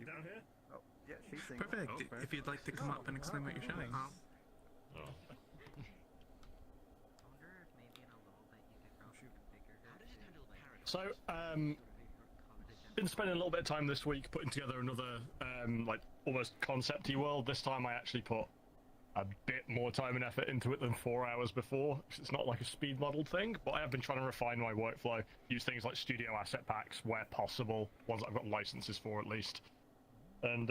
Down here? Oh, yeah, she's single. Perfect. If you'd like to come up and explain what you're showing. So, been spending a little bit of time this week putting together another, like, almost concept-y world. This time I actually put a bit more time and effort into it than 4 hours before. It's not like a speed model thing, but I have been trying to refine my workflow, use things like studio asset packs where possible, ones I've got licenses for at least, and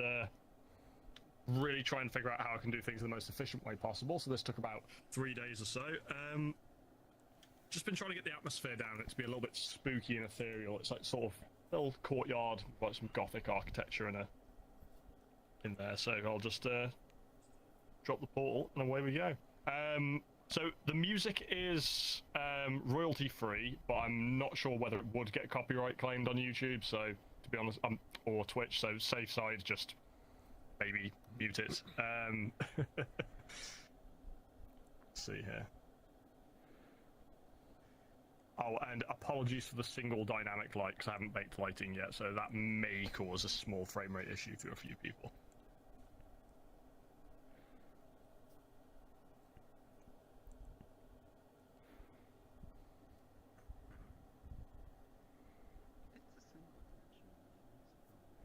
really try and figure out how I can do things the most efficient way possible. So this took about 3 days or so. Just been trying to get the atmosphere down, it to be a little bit spooky and ethereal. It's like sort of little courtyard, got some gothic architecture in there, so I'll just drop the portal and away we go. So the music is royalty free, but I'm not sure whether it would get copyright claimed on YouTube. So to be honest, or Twitch. So safe side, just maybe mute it. Let's see here. Oh, and apologies for the single dynamic light, because I haven't baked lighting yet, so that may cause a small frame rate issue to a few people.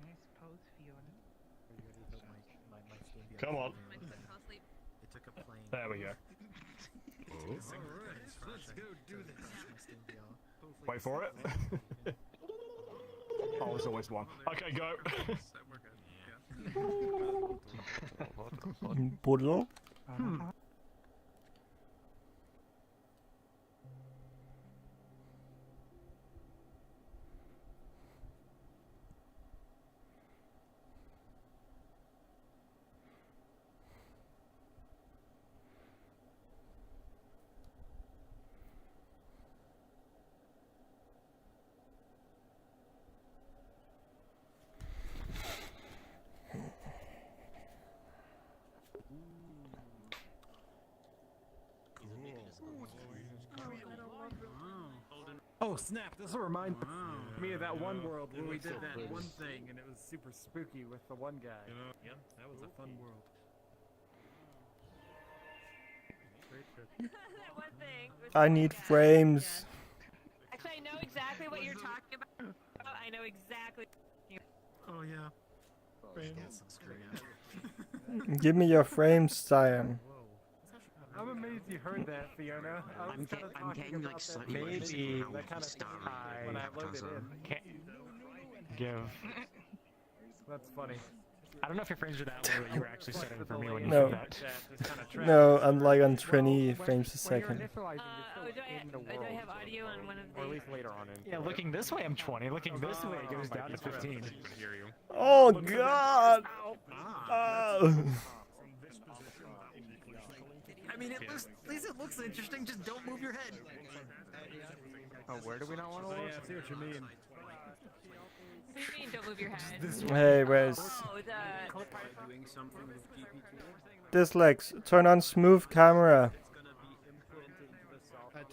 I suppose Fiona. Come on. It took a plane. There we go. Let's go do this. Wait for it. Oh, there's always one. Okay, go. Puddle? Oh snap! This will remind me of that one world where we did that one thing and it was super spooky with the one guy. Yep, that was a fun world. That one thing. was I so need bad. frames. Yeah. Actually, I know exactly what you're talking about. I know exactly. Oh yeah. Give me your frames, Cyan. I'm amazed you heard that, Fiona. I'm getting like slightly maybe how that kind of starry when I loaded in. Can't give. That's funny. I don't know if your frames are that low, but you were actually setting for me when you No. said that. No, I'm like on 20 frames a second. Do I have audio on one of the? Or at least later on in. Yeah, looking this way I'm 20. Looking this way it goes down to 15. Oh god! Oh. I mean, at least it looks interesting. Just don't move your head. Oh, where do we not want to look? Yeah, I see what you mean. What do you mean, don't move your head? Hey, where's Oh, the. Doing something with GPT-2. Dislex? Turn on smooth camera.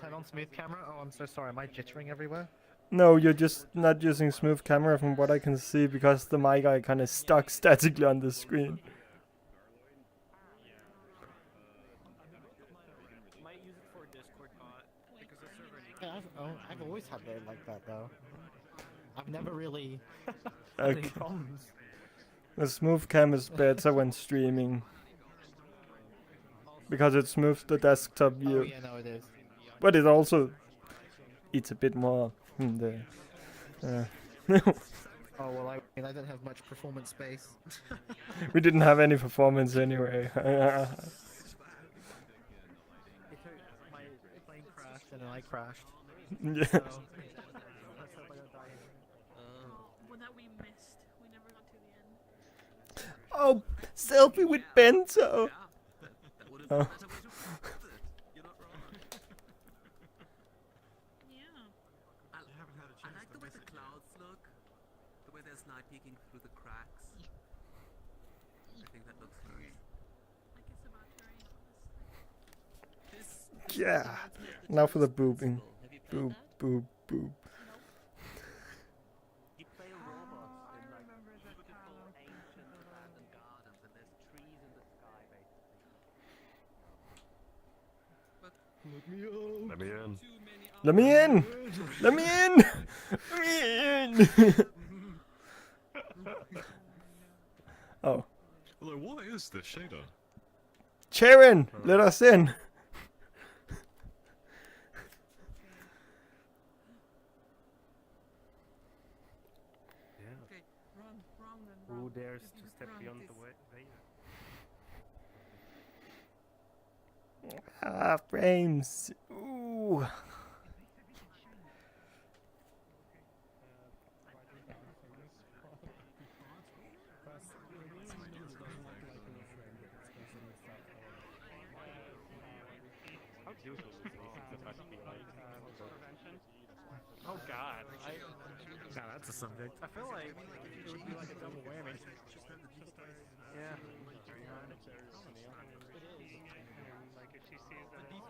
Turn on smooth camera? Oh, I'm so sorry. Am I jittering everywhere? No, you're just not using smooth camera from what I can see because the mic icon kind of stuck statically on the screen. Yeah, I've always had it like that though. I've never really had Okay. any problems. The smooth cam is better when streaming because it smooths the desktop view. Oh yeah, no, it is. But it also it's a bit more. The, Oh well, I mean, I don't have much performance space. we didn't have any performance anyway. My plane crashed and then I crashed. Yeah. So, One that we missed. We never got to the end. Oh, selfie with Bento. Oh. I like the way the clouds look, the way there's night peeking through the cracks. I think that looks nice. Yeah. Now for the boobing. Boob, boob, boob. You play a robot in like beautiful ancient abandoned gardens, and there's trees in the sky, basically. Let me in. Let me in. Let me in. Let me in. Oh. Although, what is this shader? Sharon, let us in. Who dares to step beyond the way? Ah, frames. Ooh. God. Now that's a subject. I feel like it would be like a double whammy. Yeah. Like if she sees that it's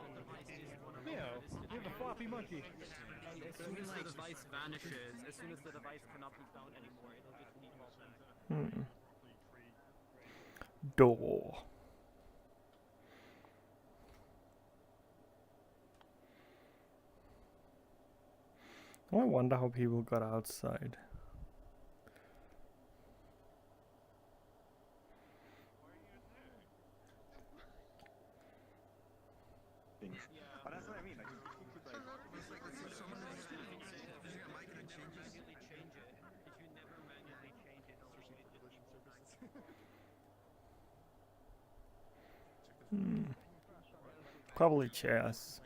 Leo, you have a floppy monkey. And as soon as the device vanishes, as soon as the device cannot be found anymore, it'll just default them. Door. I wonder how people got outside. But that's what I mean. Like, you could like, it's like let's say someone is using a mic and it changes. If you never manually change it, Probably chairs.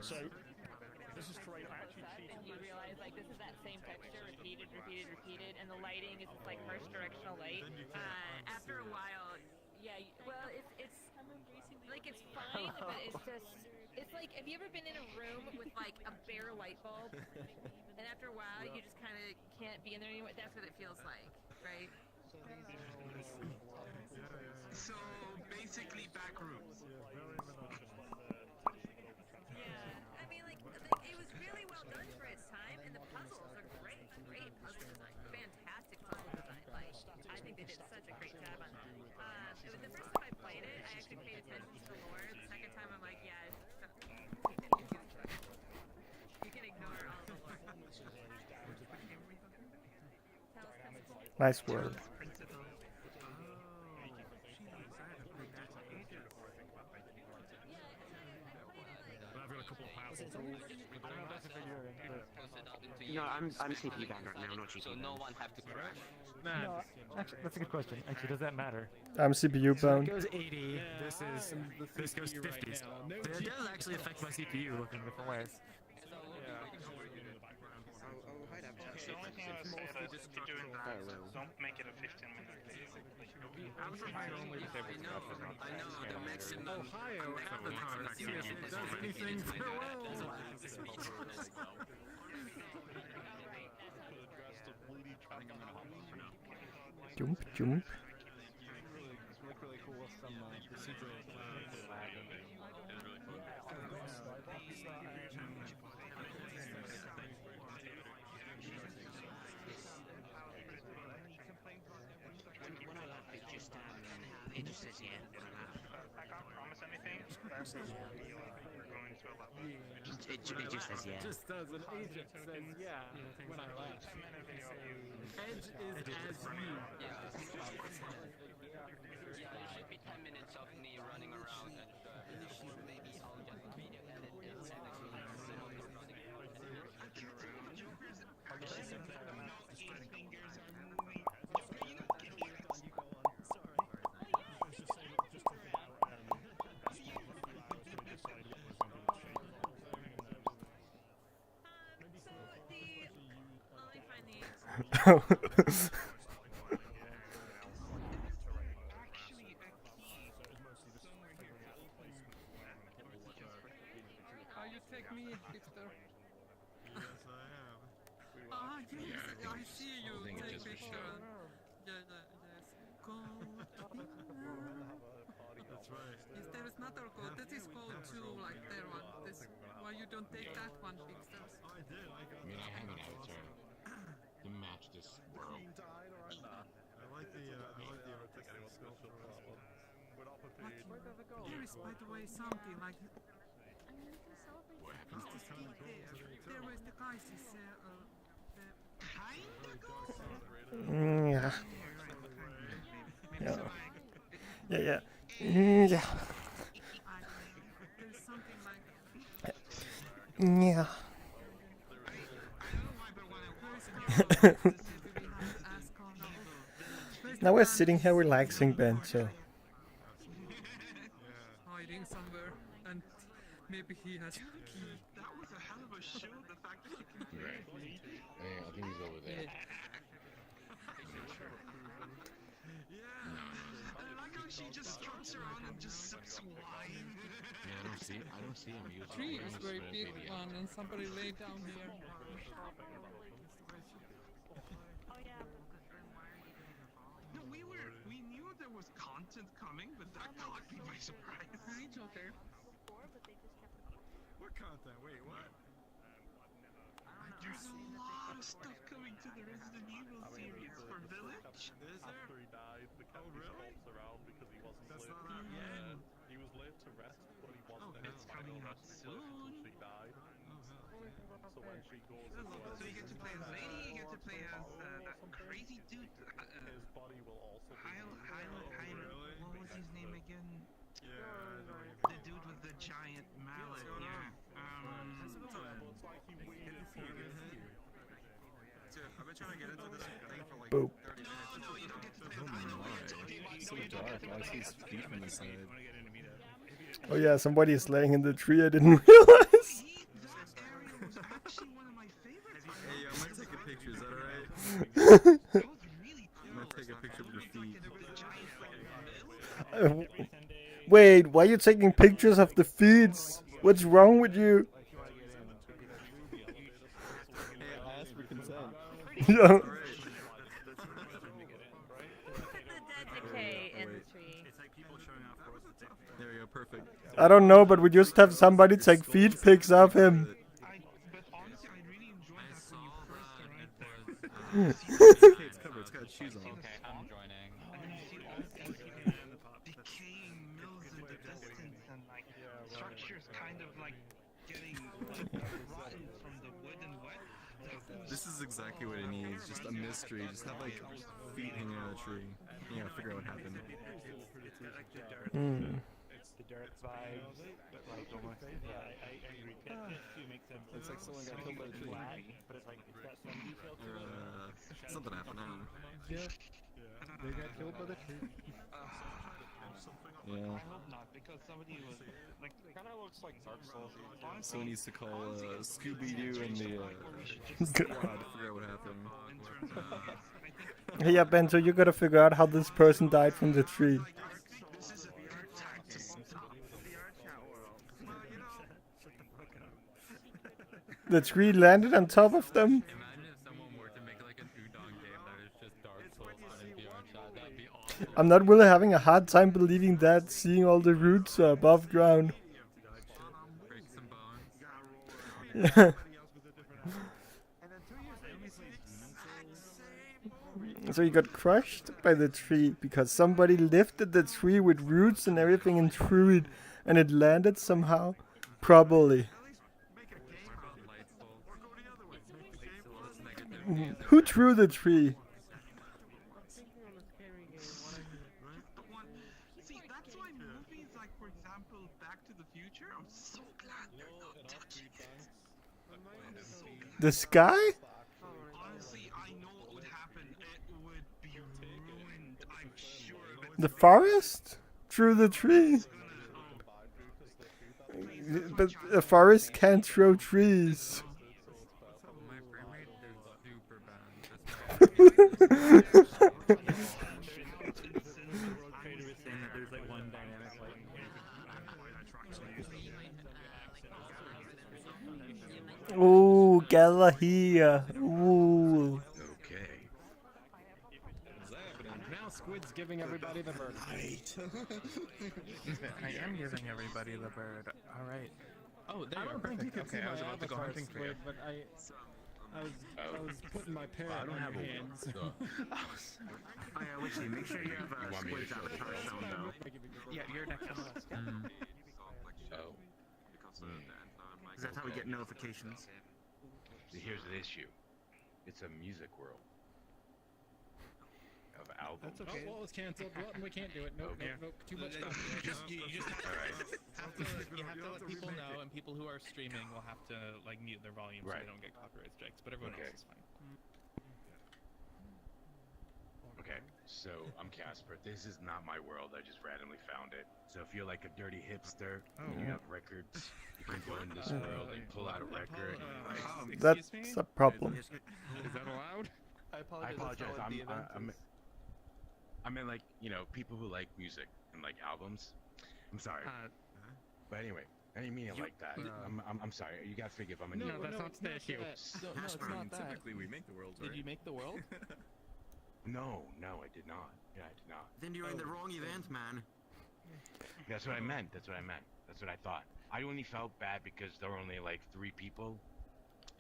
So, this is terrain I actually cheated. And you realize like this is that same texture repeated, and the lighting is just like harsh directional light. After a while, yeah. Well, it's like it's fine, but it's like, have you ever been in a room with like a bare light bulb, and after a while you just kind of can't be in there anymore? That's what it feels like, right? So basically back rooms. Yeah, I mean, like it was really well done for its time, and the puzzles are great puzzle design, fantastic puzzle design. Like, I think they did such a great job on that. It was the first time I played it, I actually paid attention to the lore. The second time, I'm like, yeah, you can ignore all the lore. Nice word. No, I'm CPU bound right now, not GPU. So no one have to crash. No, actually, that's a good question. Actually, does that matter? I'm CPU So bound. it goes 80. This goes 50. So it does actually affect my CPU in different ways. The only thing I would say that if you're doing that, don't make it a 15-minute game. Ohio Avatar. Yes, it does anything farewell. Jump, jump. It's really cool with some procedural It just says yeah. I can't promise anything. That's we're going to a level. It just says yeah. It just does. An agent says yeah when I laugh. Edge is as you. Yeah, it should be 10 minutes of me running around and maybe I'll just video edit this and you take me, Victor? Yes, I am. Ah, yes, I see you. Take picture. Yes. That's right. Yes, there is another code. That is code 2, like there one. This, why you don't take that one, Victor? I did. I got I have an avatar to match this world. I like the artistic sculpture as well. There is, by the way, something like. What Is this kid there? There was the guys is Yeah. Yeah. Yeah. Yeah. There's something like. Yeah. Now we're sitting here relaxing, Ben. So. Hiding somewhere, and maybe he has a key. That was a hell of a show. The fact that you can Right. I think he's over there. Yeah. And I like how she just strolls around and just sips wine. Yeah, I don't see him. He was Tree is he was very right big there. one, and somebody laid down here. No, we knew there was content coming, but that caught me by surprise. Hi, Joker. What content? Wait, what? There's a lot of stuff coming to the Resident Evil series for Village. Is there? After he died, they kept his corpse around because he wasn't That's laid. not out yet. He was laid to rest, but he wasn't in his It's final coming up resting place until soon. she died. So when she goes So you get to play as Lady, you get to play as that crazy dude. his body will also be What was his name again? Yeah. The dude with the giant mallet. Yeah. I've been trying to get into this thing for like Boop. 30 minutes. No, you don't get to Oh my. So dark. I see his feet from the side. Oh yeah, somebody is laying in the tree. I didn't realize. Hey, I might take a picture. Is that alright? I might take a picture of your feet. Wait, why are you taking pictures of the feeds? What's wrong with you? Hey, I asked for consent. Yeah. There we go, perfect. I don't know, but we just have somebody take feed pics of him. It's covered, it's got shoes on. Okay, I'm joining. Decaying mills in the distance and like structures kind of like getting rotten from the wood and wet. This is exactly what it needs, just a mystery. Just have like feet hanging out of a tree. You gotta figure out what happened. It's the dirt vibes, but like almost. Yeah, I agree. It makes sense. It's like someone got killed by a tree. But it's like it's got some detail to it. Something happened, I don't know. Yeah. They got killed by the tree. Yeah. I hope not, because somebody was like kind of looks like Dark Souls. Someone needs to call Scooby-Doo and the squad to figure out what happened. Hey, yeah, Bento, you gotta figure out how this person died from the tree. The tree landed on top of them. Imagine if someone were to make like an udon game that is just Dark Souls on a VRChat. That'd be awesome. I'm not really having a hard time believing that, seeing all the roots above ground. Break some bones. So you got crushed by the tree because somebody lifted the tree with roots and everything and threw it, and it landed somehow? Probably. Who threw the tree? See, that's why movies like, for example, Back to the Future, I'm so glad they're not touching it. The sky? Honestly, I know what would happen. It would be ruined, I'm sure. The forest? Through the tree? But the forest can't throw trees. Ooh, Galahia. Ooh. Okay. Now Squid's giving everybody the bird. I am giving everybody the bird. All right. Oh, there I you are. don't think you Perfect. could Okay, see I was my about to go avatar, hunting for you. Squid, but I was was putting my parrot I don't on have your a hands. Oh yeah, Witchy, make sure you have Squid's avatar shown though. Yeah, you're next on the list. Oh. Because that's how we get notifications. Here's the issue. It's a music world. Of albums. That's okay. Oh, well, it's canceled. Well, we can't do it. Nope, Okay. nope, nope. Too much stuff. You just Alright. you have to let people know, and people who are streaming will have to like mute their volume so Right. they don't get copyright strikes. But everyone Okay. else is fine. Okay, so I'm Casper. This is not my world. I just randomly found it. So if you're like a dirty hipster and you have records, you can go in this world and pull out a record. That's a problem. Is that allowed? I I apologize. I mean, like, you know, people who like music and like albums. I'm sorry. But anyway, I didn't mean it like that. I'm sorry. You gotta forgive. I'm a No, nerd. that's not the issue. No, it's not that. Typically, we make the world. Did you make the world? No, I did not. Yeah, I did not. Then you're in the wrong event, man. That's what I meant. That's what I thought. I only felt bad because there were only like 3 people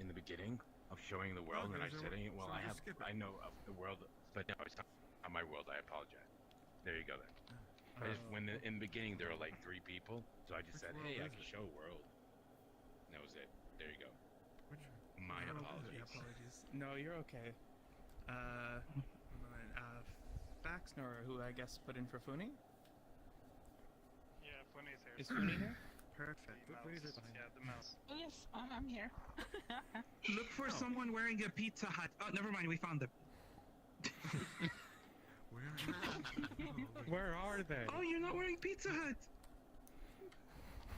in the beginning of showing the world, and I said, well, I know of the world, but no, it's not my world. I apologize. There you go then. In the beginning there were like 3 people, so I just said, hey, I can show a world. And that was it. There you go. My apologies. No, you're okay. Faxnor, who I guess put in for Fooni? Yeah, Fooni's here. Is Fooni here? Perfect. Yeah, the mouse. Oh yes, I'm here. Look for someone wearing a Pizza Hut. Oh, never mind, we found them. Where are they? Oh, you're not wearing Pizza Hut.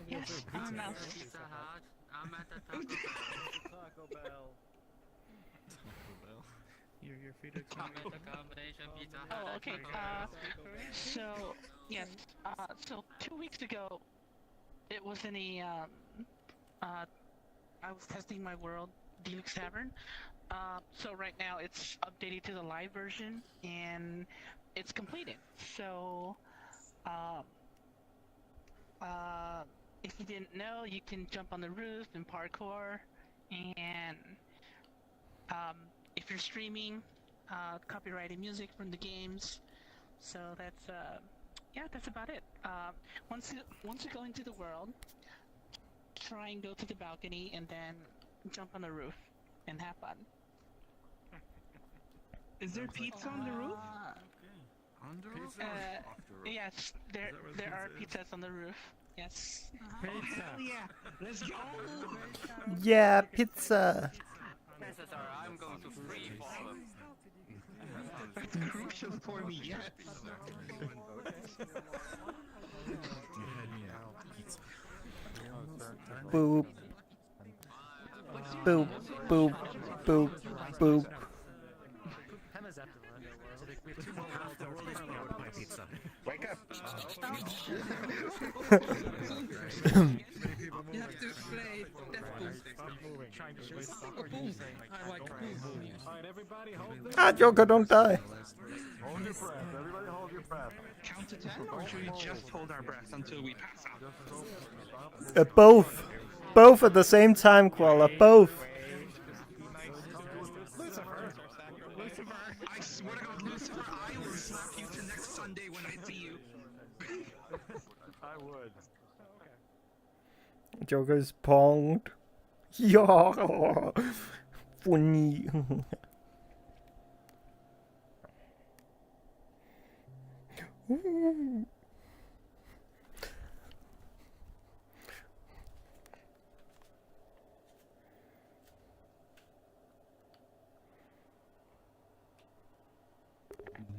Yes, I'm out. Pizza Hut. I'm at the Taco Bell. You're free to I'm at the combination Pizza Hut. Oh, okay. So yes. So 2 weeks ago, it was in a I was testing my world, Diluc Tavern. So right now it's updated to the live version and it's completed. So if you didn't know, you can jump on the roof and parkour, and if you're streaming, copyrighted music from the games. So that's that's about it. Once you go into the world, try and go to the balcony and then jump on the roof and have fun. Is there pizza on the roof? On the roof? Yes, there are pizzas on the roof. Yes. Oh, hell yeah! Let's go! Yeah, pizza. I'm going to free fall. That's crucial for me, yes! Boop. Boop, boop, boop, boop. Wake up! You have to play I like Alright, everybody hold this. Ah, Joker, don't die. Hold your breath. Everybody hold your breath. Count to 10, or should we just hold our breath until we pass out? Both. Both at the same time, Koala. Both. Lucifer, I swear to God, Lucifer, I will slap you to next Sunday when I see you. I would. Joker's ponged. Yeah. Funny. Ooh.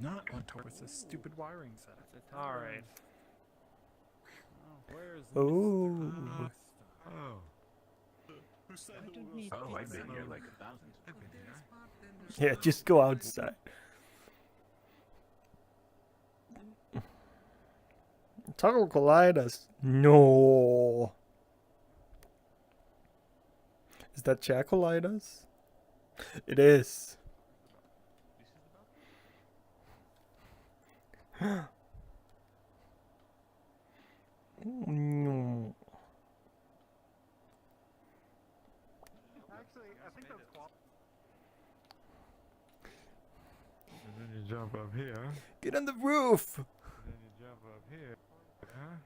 Not on towards this stupid wiring setup. Alright. Ooh. Oh, I've been here like 1,000. Yeah, just go outside. Toggle colliders. No. Is that Jack colliders? It is. No. Actually, I think that's And then you jump up here. Get on the roof. And then you jump up here. Huh?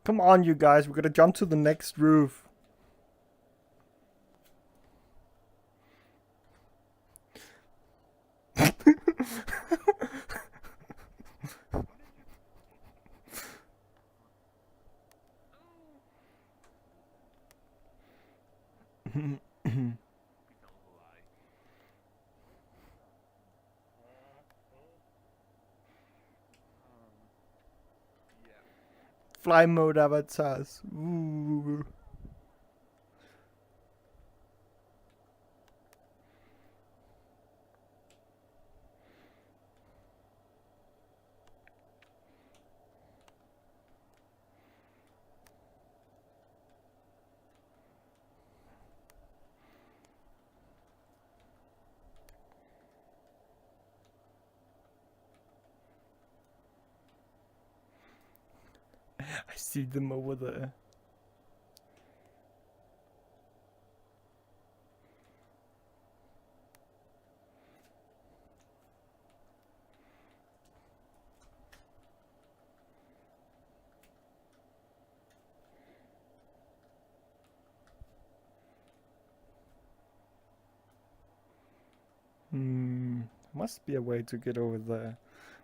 Come on, you guys. We're gonna jump to the next roof. Fly mode avatars. Ooh. I see them over there. Must be a way to get over there.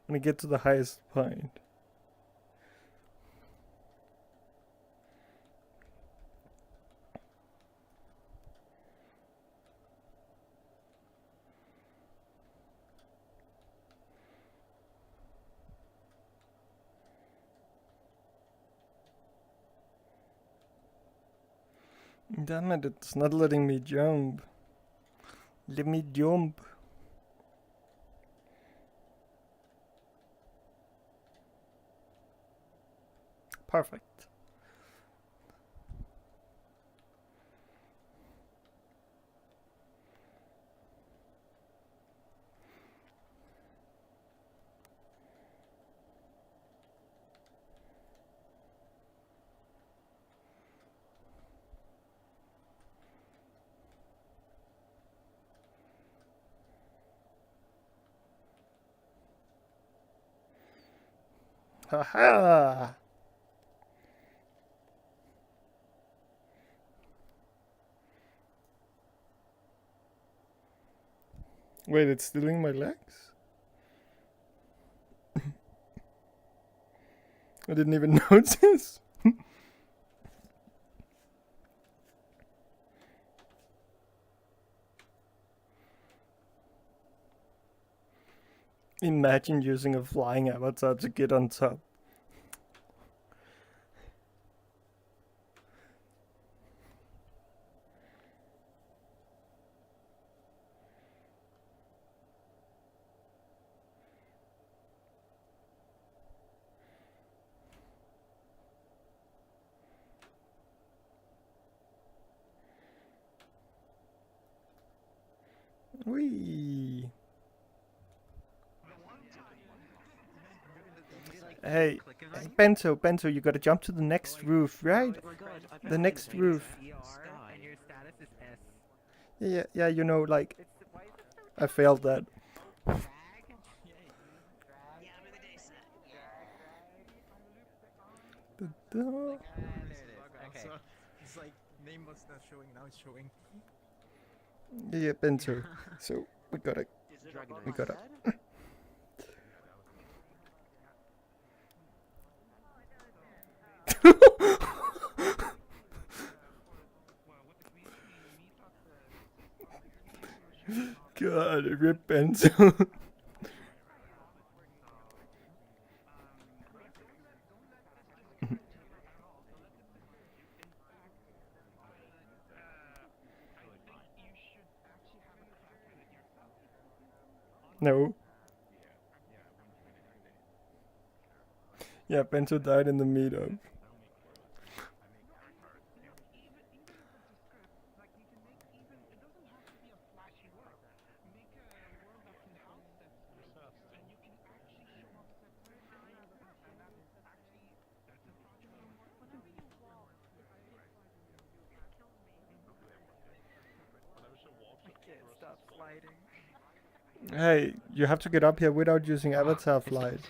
When I get to the highest point. Damn it, it's not letting me jump. Let me jump. Perfect. Haha! Wait, it's stealing my legs? I didn't even notice. Imagine using a flying avatar to get on top. Whee! Hey, Bento, you gotta jump to the next roof, right? The next roof. Yeah, you know, like, I failed that. Okay. It's like name was not showing, now it's showing. Yeah, Bento. So we gotta. God, rip Bento. No. Yeah, Bento died in the meetup. Stop sliding. Hey, you have to get up here without using avatar flight.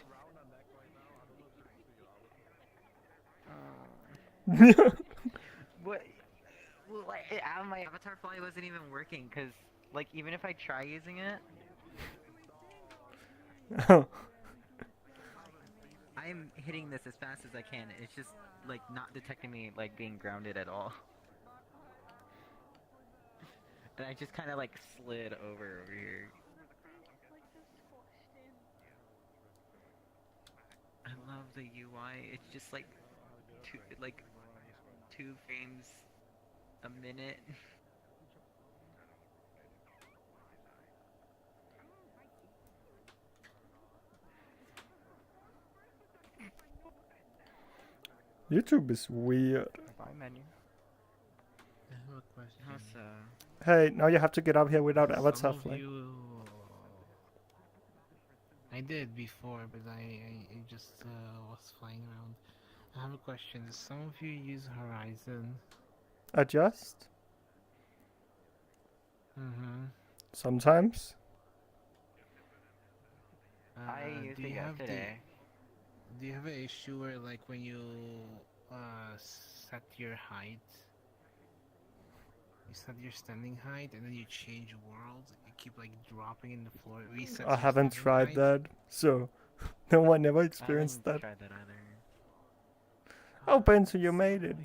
What? Well, like, my avatar fly wasn't even working, cause like even if I try using it, I'm hitting this as fast as I can. It's just like not detecting me like being grounded at all. And I just kind of like slid over here. I love the UI. It's just like two frames a minute. YouTube is weird. Buy menu. I have a question. Hey, now you have to get up here without avatar flight. I did before, but I just was flying around. I have a question. Do some of you use Horizon? Adjust? Mm-hmm. Sometimes. I used do it you have yesterday. Do you have an issue where, like, when you set your height, you set your standing height, and then you change worlds, you keep like dropping in the floor, it resets I your haven't standing tried height? that, so no one ever experienced that. Tried that either. Oh, Benson, you made it.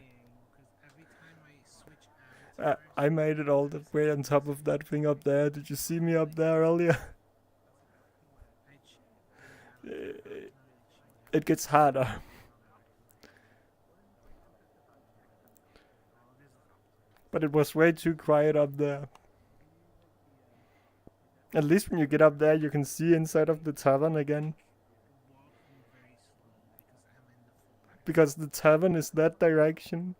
I made it all the way on top of that thing up there. Did you see me up there earlier? It gets harder. But it was way too quiet up there. At least when you get up there, you can see inside of the tavern again. Because the tavern is that direction.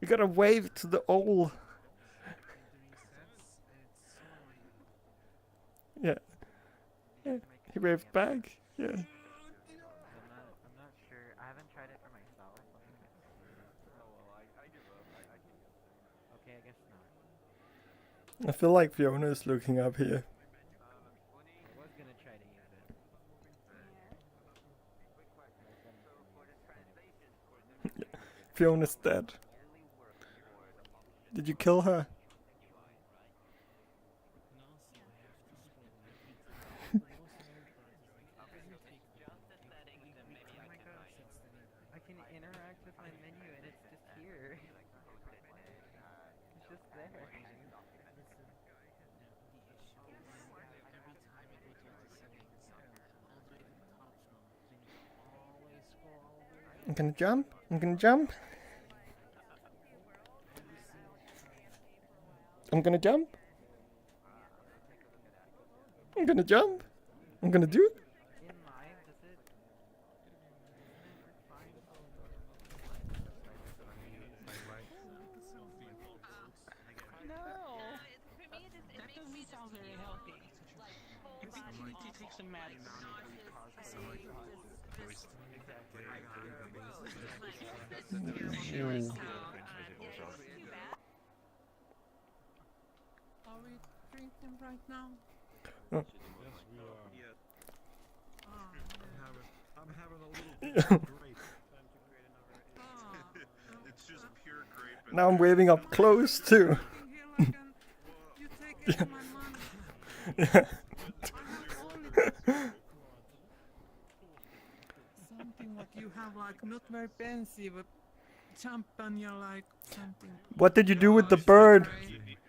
We gotta wave to the owl. Yeah. Yeah. He waved back. Yeah. I'm not sure. I haven't tried it for myself. Okay, I guess not. I feel like Fiona is looking up here. I was gonna try to use it. Fiona's dead. Did you kill her? I can interact with my menu and it's just here. It's just there. I'm gonna jump. I'm gonna jump. I'm gonna jump. I'm gonna jump. I'm gonna do it. No! That doesn't sound very healthy. I think you need to take some meds. Are we drinking right now? Oh. Yes, we are. I'm having a little bit of grape. It's just pure grape. Now I'm waving up close too. You take all my money. Yeah. Something like you have like not very fancy, but champagne like something. What did you do with the bird?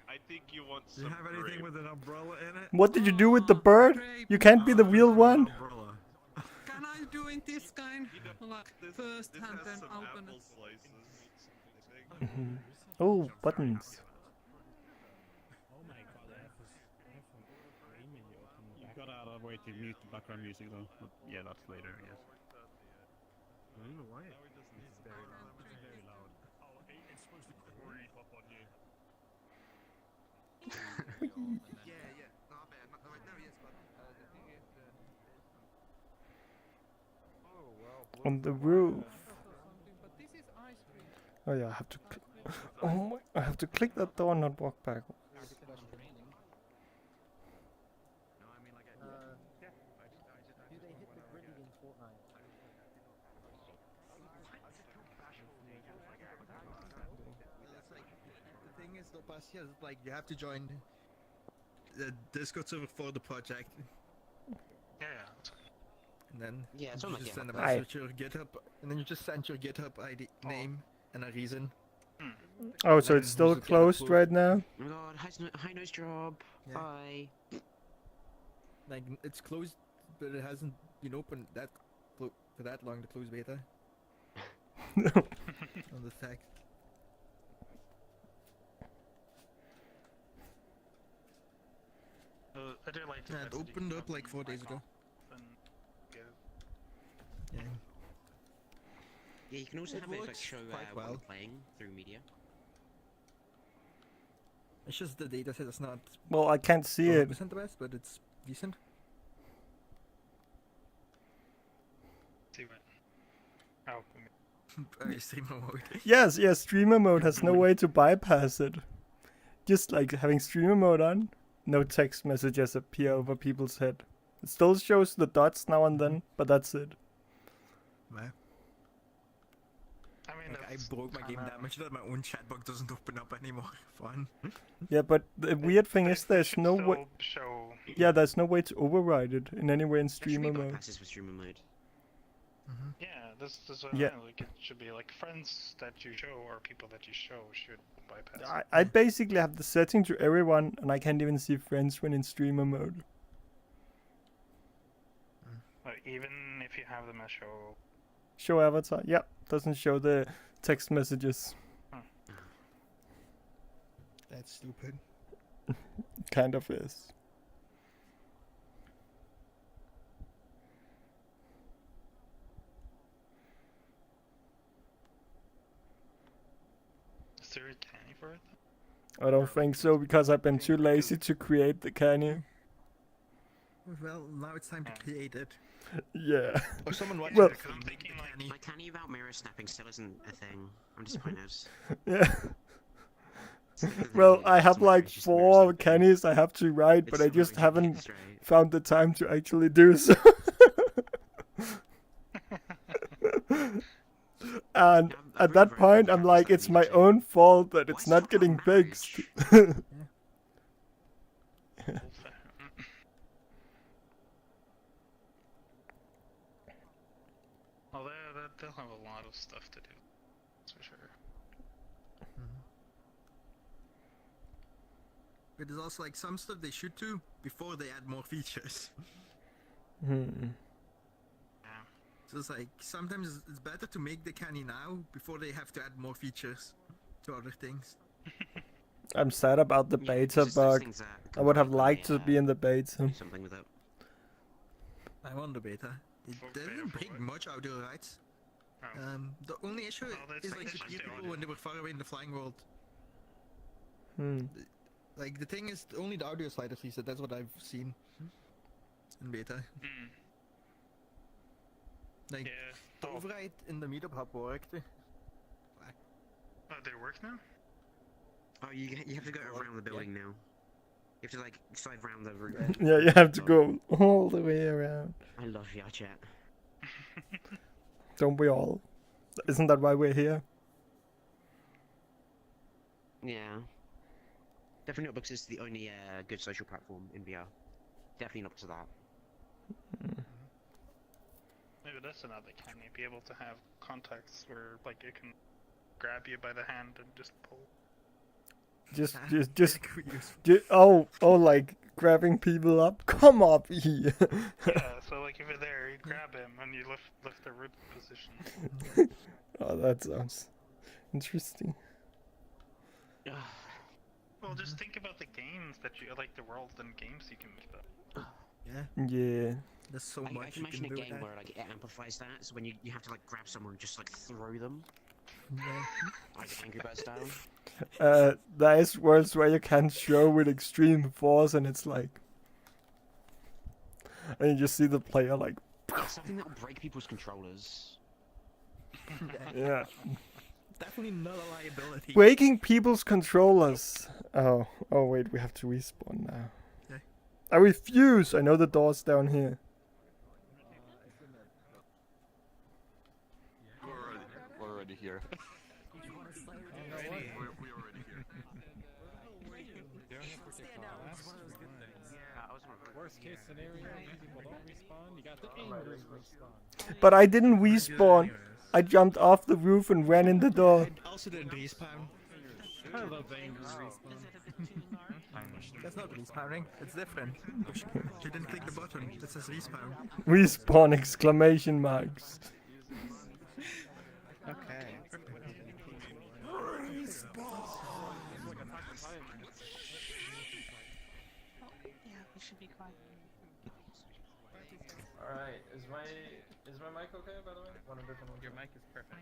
I think you want Do you have anything with an umbrella in it? What did you do with the bird? You can't be the real one. Can I do it this kind? Like first hand then open it. Oh, buttons. You got out of the way to mute the background music though. But yeah, that's later, yes. I don't know why. It's very loud. It's very loud. Oh, it's supposed to creep up on you. Yeah. Not bad. Not right now, yes, but On the roof. But this is ice cream. Oh yeah, I have to. Oh my! I have to click that door and not walk back. the thing is, Lopasia is like you have to join the Discord server for the project. Yeah. And then Yeah, it's on you the just GitHub send a page. message to your GitHub, and then you just send your GitHub ID name and a reason. Oh, so Then it's still use the GitHub closed post. right now? Oh my god, high nose job. Yeah. Bye. Like it's closed, but it hasn't been open that for that long. The closed beta. On the fact. I do like Yeah, it opened up like 4 days ago. Yeah. Yeah, you can also It have it like works show quite what well. you're playing through media. It's just the data set is not. Well, I can't see it. 100% the best, but it's decent. See what? Oh. Streamer mode. Yes, yes, streamer mode has no way to bypass it. Just like having streamer mode on, no text messages appear over people's head. It still shows the dots now and then, but that's it. I mean, like, I broke my game that much that my own chat box doesn't open up anymore. Fun. Yeah, but the weird thing is there's no way. Yeah, there's no way to override it in any way in streamer mode. Bypasses with streamer mode. Yeah, this is what Yeah. I mean. Like, it should be like friends that you show or people that you show should bypass. I basically have the setting to everyone, and I can't even see friends when in streamer mode. Even if you have them as show. Show avatar, yeah, doesn't show the text messages. That's stupid. Kind of is. Is there a canny for it? I don't think so, because I've been too lazy to create the canny. Well, now it's time to create it. Yeah. Or someone watching Well, the canny. My canny about mirror snapping still isn't a thing. I'm disappointed. Yeah. Well, I have like 4 cannies I have to write, but I just haven't found the time to actually do so. And at that point, I'm like, it's my own fault that it's not getting fixed. Well, they'll have a lot of stuff to do. That's for sure. But there's also like some stuff they should do before they add more features. So it's like sometimes it's better to make the canny now before they have to add more features to other things. I'm sad about the beta bug. I would have liked to be in the beta. Something with it. I want the beta. It doesn't bring much audio rights. The only issue is like the people when they were far away in the flying world. Like the thing is, only the audio sliders reset. That's what I've seen in beta. Like the override in the Meetup hub worked. Oh, they work now? Oh, you have to go around the building now. You have to like slide around the room. Yeah, you have to go all the way around. I love VRChat. Don't we all? Isn't that why we're here? Yeah. Definitely Notebooks is the only good social platform in VR. Definitely not to that. Maybe that's another can you be able to have contacts where like you can grab you by the hand and just pull. Just, like grabbing people up. Come up here. Yeah, so like if you're there, you grab him and you lift the root position. Oh, that sounds interesting. Well, just think about the games that you like, the worlds and games you can make up. Yeah. There's so I much can you can imagine a do with game that. where like it amplifies that, so when you have to like grab someone and just like throw them. Like Angry Birds style. There is worlds where you can show with extreme force, and it's like, and you just see the player like. Something that'll break people's controllers. Yeah. Definitely not a liability. Breaking people's controllers. Oh wait, we have to respawn now. Okay. I refuse. I know the door's down here. We're already here. We're already here. Worst case scenario, people don't respawn. You got the angry respawn. But I didn't respawn. I jumped off the roof and ran in the door. I also didn't respawn. I love the angry respawn. That's not respawning. It's different. You didn't click the button. That says respawn. Respawn exclamation marks. Okay. Yeah, we should be quiet. Alright, is my mic okay, by the way? Your mic is perfect.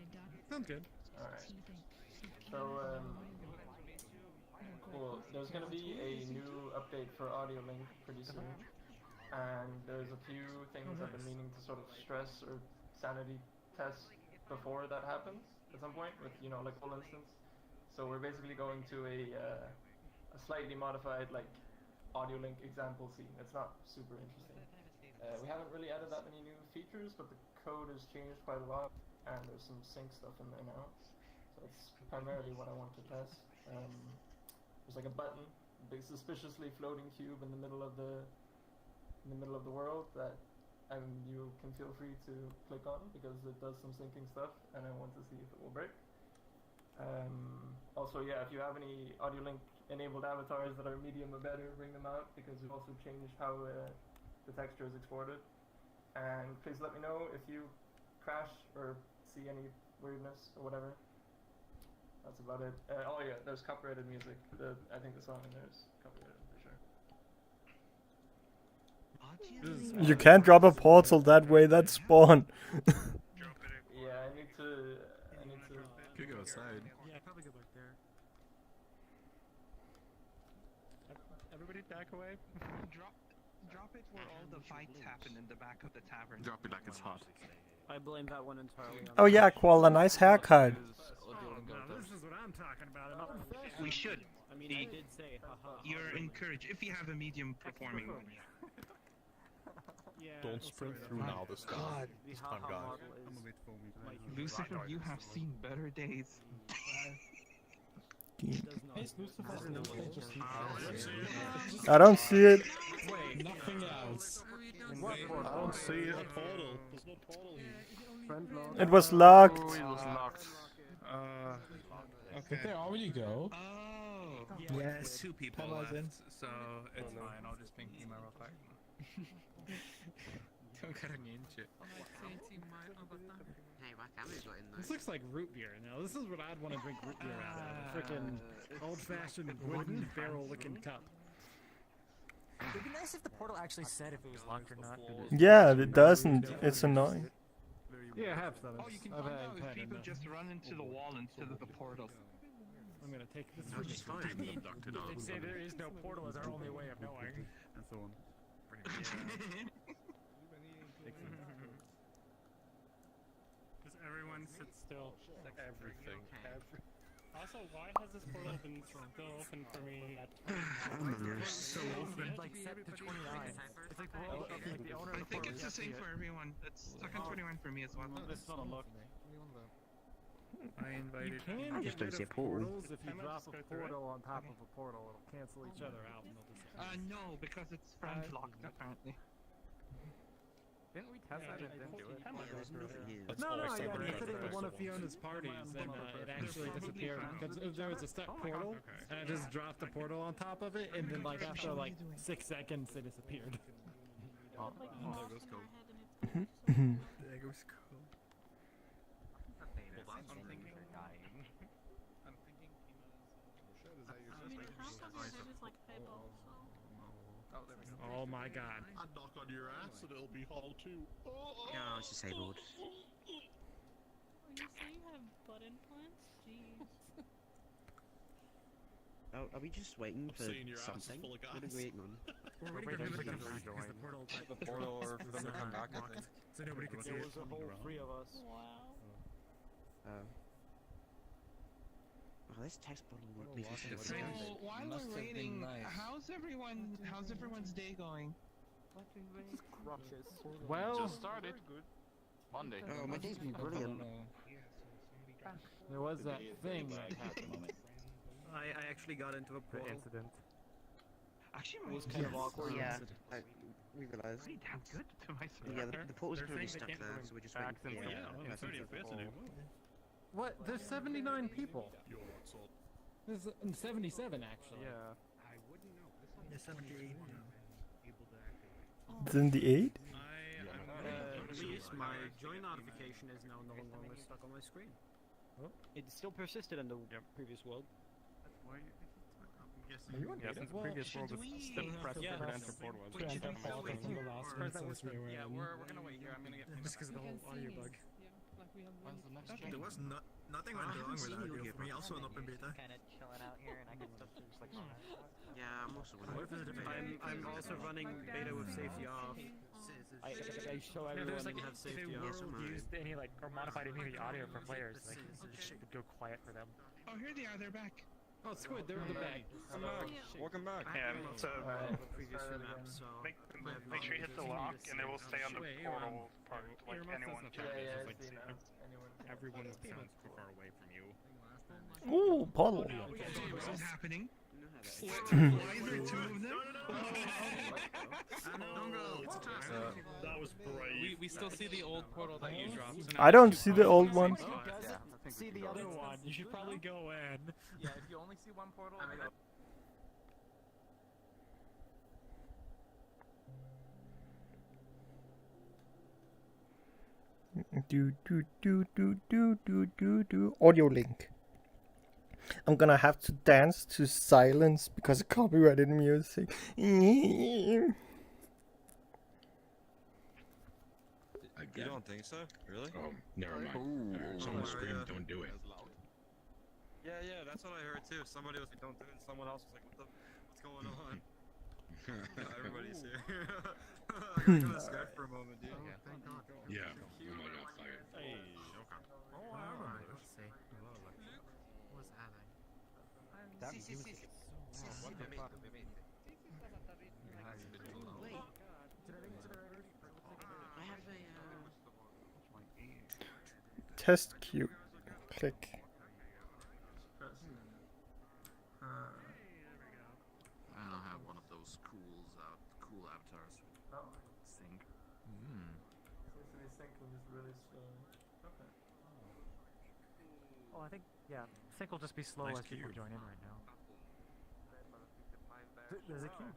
Sounds good. Alright. So, Cool. There's gonna be a new update for AudioLink pretty soon, and there's a few things I've been meaning to sort of stress or sanity test before that happens at some point with, you know, like full instance. So we're basically going to a slightly modified like AudioLink example scene. It's not super interesting. We haven't really added that many new features, but the code has changed quite a lot, and there's some sync stuff in there now. So that's primarily what I want to test. There's like a button, a big suspiciously floating cube in the middle of the world that you can feel free to click on because it does some syncing stuff, and I want to see if it will break. Also, yeah, if you have any AudioLink enabled avatars that are medium or better, bring them out because we've also changed how the texture is exported. And please let me know if you crash or see any weirdness or whatever. That's about it. Oh yeah, there's copyrighted music. I think the song in there is copyrighted for sure. You can't drop a portal that way. That's spawn. Yeah, I need to. Could go outside. Yeah, probably go back there. Everybody back away. Drop it where all the fights happen in the back of the tavern. Drop it like it's hot. I blame that one entirely on Oh yeah, Koala, nice haircut. This is what I'm talking about. We should. I mean, I did say, haha. You're encouraged if you have a medium performing. Don't sprint through now this time. This time, guys. Lucifer, you have seen better days. I don't see it. Wait, nothing else. I don't see a portal. There's no portal here. It was locked. It was locked. Okay. Did they already go? Oh. Yes. 2 people left, so it's fine. I'll just ping email real quick. This looks like root beer. Now, this is what I'd want to drink root beer out of. A freaking old-fashioned wooden barrel-looking cup. It'd be nice if the portal actually said if it was locked or not. Yeah, it doesn't. It's annoying. Yeah, I have some. Oh, you can find out if people just run into the wall instead of the portal. I'm gonna take this. Which is fine. They'd say there is no portal as our only way of knowing. That's the one. Does everyone sit still? Everything. Also, why has this portal been still open for me at So open. Like set to 29. It's like the owner of the I think portal. it's the same for everyone. It's stuck on 21 for me as well. This is not unlocked. I invited. I just don't see a portal. If you drop a portal on top of a portal, it'll cancel each other out. And they'll just No, because it's friend locked apparently. Didn't we test that and it didn't do it? No, I put it into one of Fiona's parties and it actually disappeared because there was a stuck portal and I just dropped the portal on top of it and then like after like 6 seconds it disappeared. There goes Skuld. There goes Skuld. Oh my god. I'd knock on your ass and it'll be hollow too. Yeah, it's disabled. Oh, you say you have butt implants? Jeez. Oh, are we just waiting for seeing your ass is something? full of What are gas. we waiting on? We're waiting for them to rejoin. The portal or for them to come back, I think. So nobody can see There it. was a whole 3 of us. Wow. Oh, this text bottle musician. So while we're waiting, how's everyone's day going? Well, Just started. Monday. Oh, my day's been brilliant. there was that thing that happened. I actually got into a portal. Incident. Actually, It was kind of awkward. Yeah, we realised. Pretty damn good to my Yeah, the portal's currently stuck there, so we're just waiting for Yeah, 30th yesterday. What? There's 79 people. There's 77 actually. Yeah. Yeah, 78 now. Then the 8? Please, my join notification is now no longer stuck on my screen. It still persisted in the previous world. Are you on Yeah, since previous world was the press for enter portal. Wait, should we go with you? The last instance we were in. Yeah, we're gonna wait here. I'm gonna get. Just because of the whole audio bug. There was nothing went wrong with audio for me. Also an open beta. Kind of chilling out here, and I can still just like. Yeah, I'm also. I'm also running beta with safety off. I show everyone There's like have if safety the off. world used any like or modified any of the audio for players, like it would go quiet for them. Oh, here they are. They're back. Oh, Squid, they're in the back. Welcome back. Yeah, so Previous map, so make sure you hit the lock, and it will stay on the portal part, like anyone can. Everyone sounds too far away from you. Ooh, puddle. what is happening? Why is there two of them? That was brave. We still see the old portal that you dropped. So I don't see the old one. See the other one. You should probably go in. Yeah, if you only see one portal. AudioLink. I'm gonna have to dance to silence because of copyrighted music. You don't think so? Really? Oh, never mind. Someone screamed, don't do it. Yeah, that's what I heard too. Somebody was like, don't do it, and someone else was like, what's going on? Everybody's here. I got kind of scared for a moment, dude. Yeah. Oh my god, fire. Hey, okay. Let's see. What's happening? Wait. I have a Test queue. Click. I don't have one of those cool avatars. Sync. Seems to be syncing just really slow. Okay. Oh, I think sync will just be slow Nice as people queue. join in right now. There's a queue.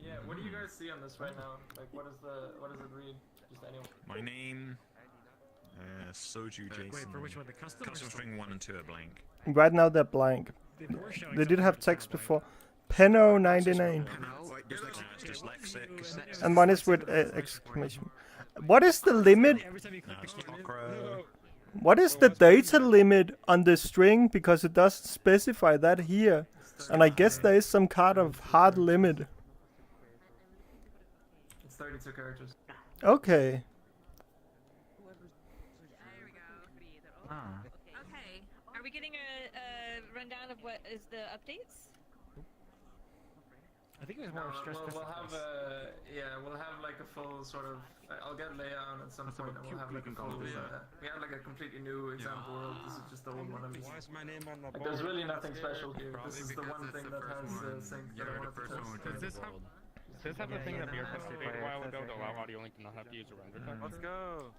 Yeah, what do you guys see on this right now? Like, what does it read? Just anyone. My name, Soju Jason. Wait, for which one? The custom? Custom string 1 and 2 are blank. Right now they're blank. They did have text before. Penno 99. Dyslexic. And one is with exclamation. What is the limit? What is the data limit on the string? Because it doesn't specify that here. And I guess there is some kind of hard limit. It's 32 characters. Okay. Okay, are we getting a rundown of what is the updates? I think it was more stress. We'll have we'll have like a full sort of. I'll get Leia on at some point, and we'll have like a full. We have like a completely new example world. This is just the old one. Why is my name on the board? There's really nothing special here. This is the one thing that has sync that I wanted to test. Does this have the thing that Beer tested a while ago to allow AudioLink to not have to use a render type? Let's go.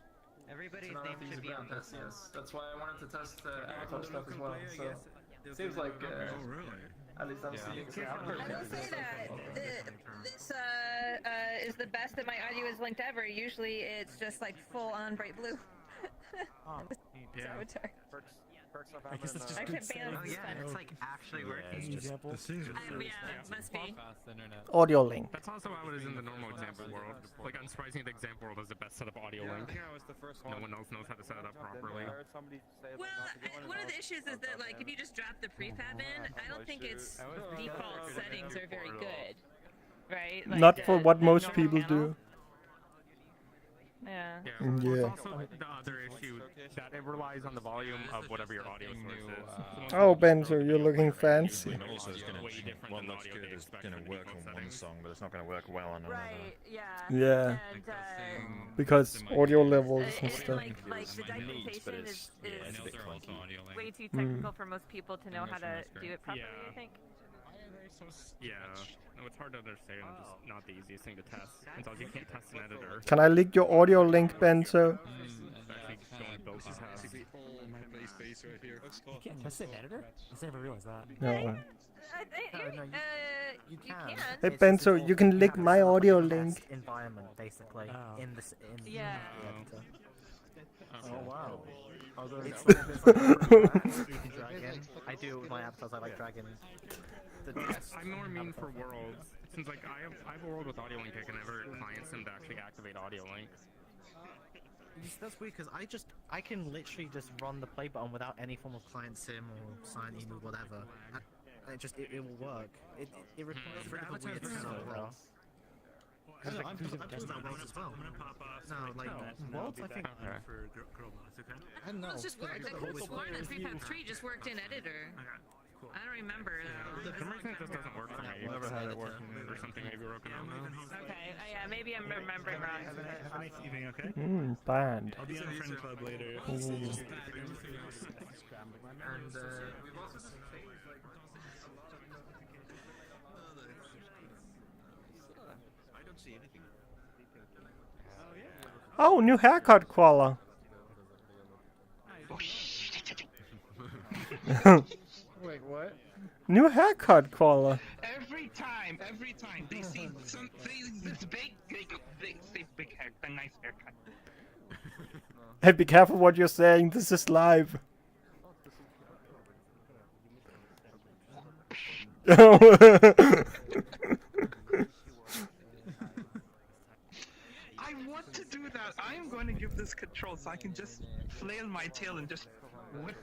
Everybody's So now name I have to should use be on ground this. test. Yes, that's why I wanted to test avatar stuff as well. So seems like. At least I'm seeing some I will say that this is the best that my audio is linked ever. Usually it's just like full on bright blue. This avatar. I guess that's just I good could ban settings. it. It's like actually working. Example. Yeah, it must be. AudioLink. That's also how it is in the normal example world. Like, unsurprisingly, the example world is the best setup AudioLink. No one else knows how to set it up properly. Well, one of the issues is that like if you just drop the prefab in, I don't think its default settings are very good, right? Like Not for what most people do. Yeah. Yeah. Also, the other issue that it relies on the volume of whatever your audio source is. Oh, Benzo, you're looking fancy. And also, it's gonna what looks good is gonna work on one song, but it's not gonna work well on another. Right. Yeah. Yeah. Because audio levels and stuff. Like the documentation is way too technical for most people to know how to do it properly. I think. Yeah, no, it's hard to understand. It's just not the easiest thing to test. It's also you can't test an editor. Can I link your audio link, Benzo? You can't test an editor? I never realized that. No. You can. Hey Benzo, you can link my audio link. Environment, basically, in this. Yeah. Oh wow. It's Dragon. I do my avatars. I like dragon. I'm more mean for worlds. Since like I have a world with AudioLink, I can never client sim to actually activate AudioLink. That's weird because I can literally just run the play button without any form of client sim or sign in or whatever. And it will work. It requires a bit of a weird setup though. I'm talking about worlds as well. No, like worlds I think. For girl mods, okay? I don't know. Well, it's just worked. I could have sworn that 3.3 just worked in editor. Cool. I don't remember though. For some reason it just doesn't work for me. Never had it working. Or something maybe broken out now. Okay, yeah, maybe I'm remembering wrong. Have a nice evening, okay? Banned. I'll be on a friend club later. Ooh. And we've also done things like I don't see anything. Oh, new haircut, Koala. Wait, what? New haircut, Koala. Every time they see something that's big, they say big hair, a nice haircut. Hey, be careful what you're saying. This is live. I want to do that. I am going to give this control so I can just flail my tail and just whip.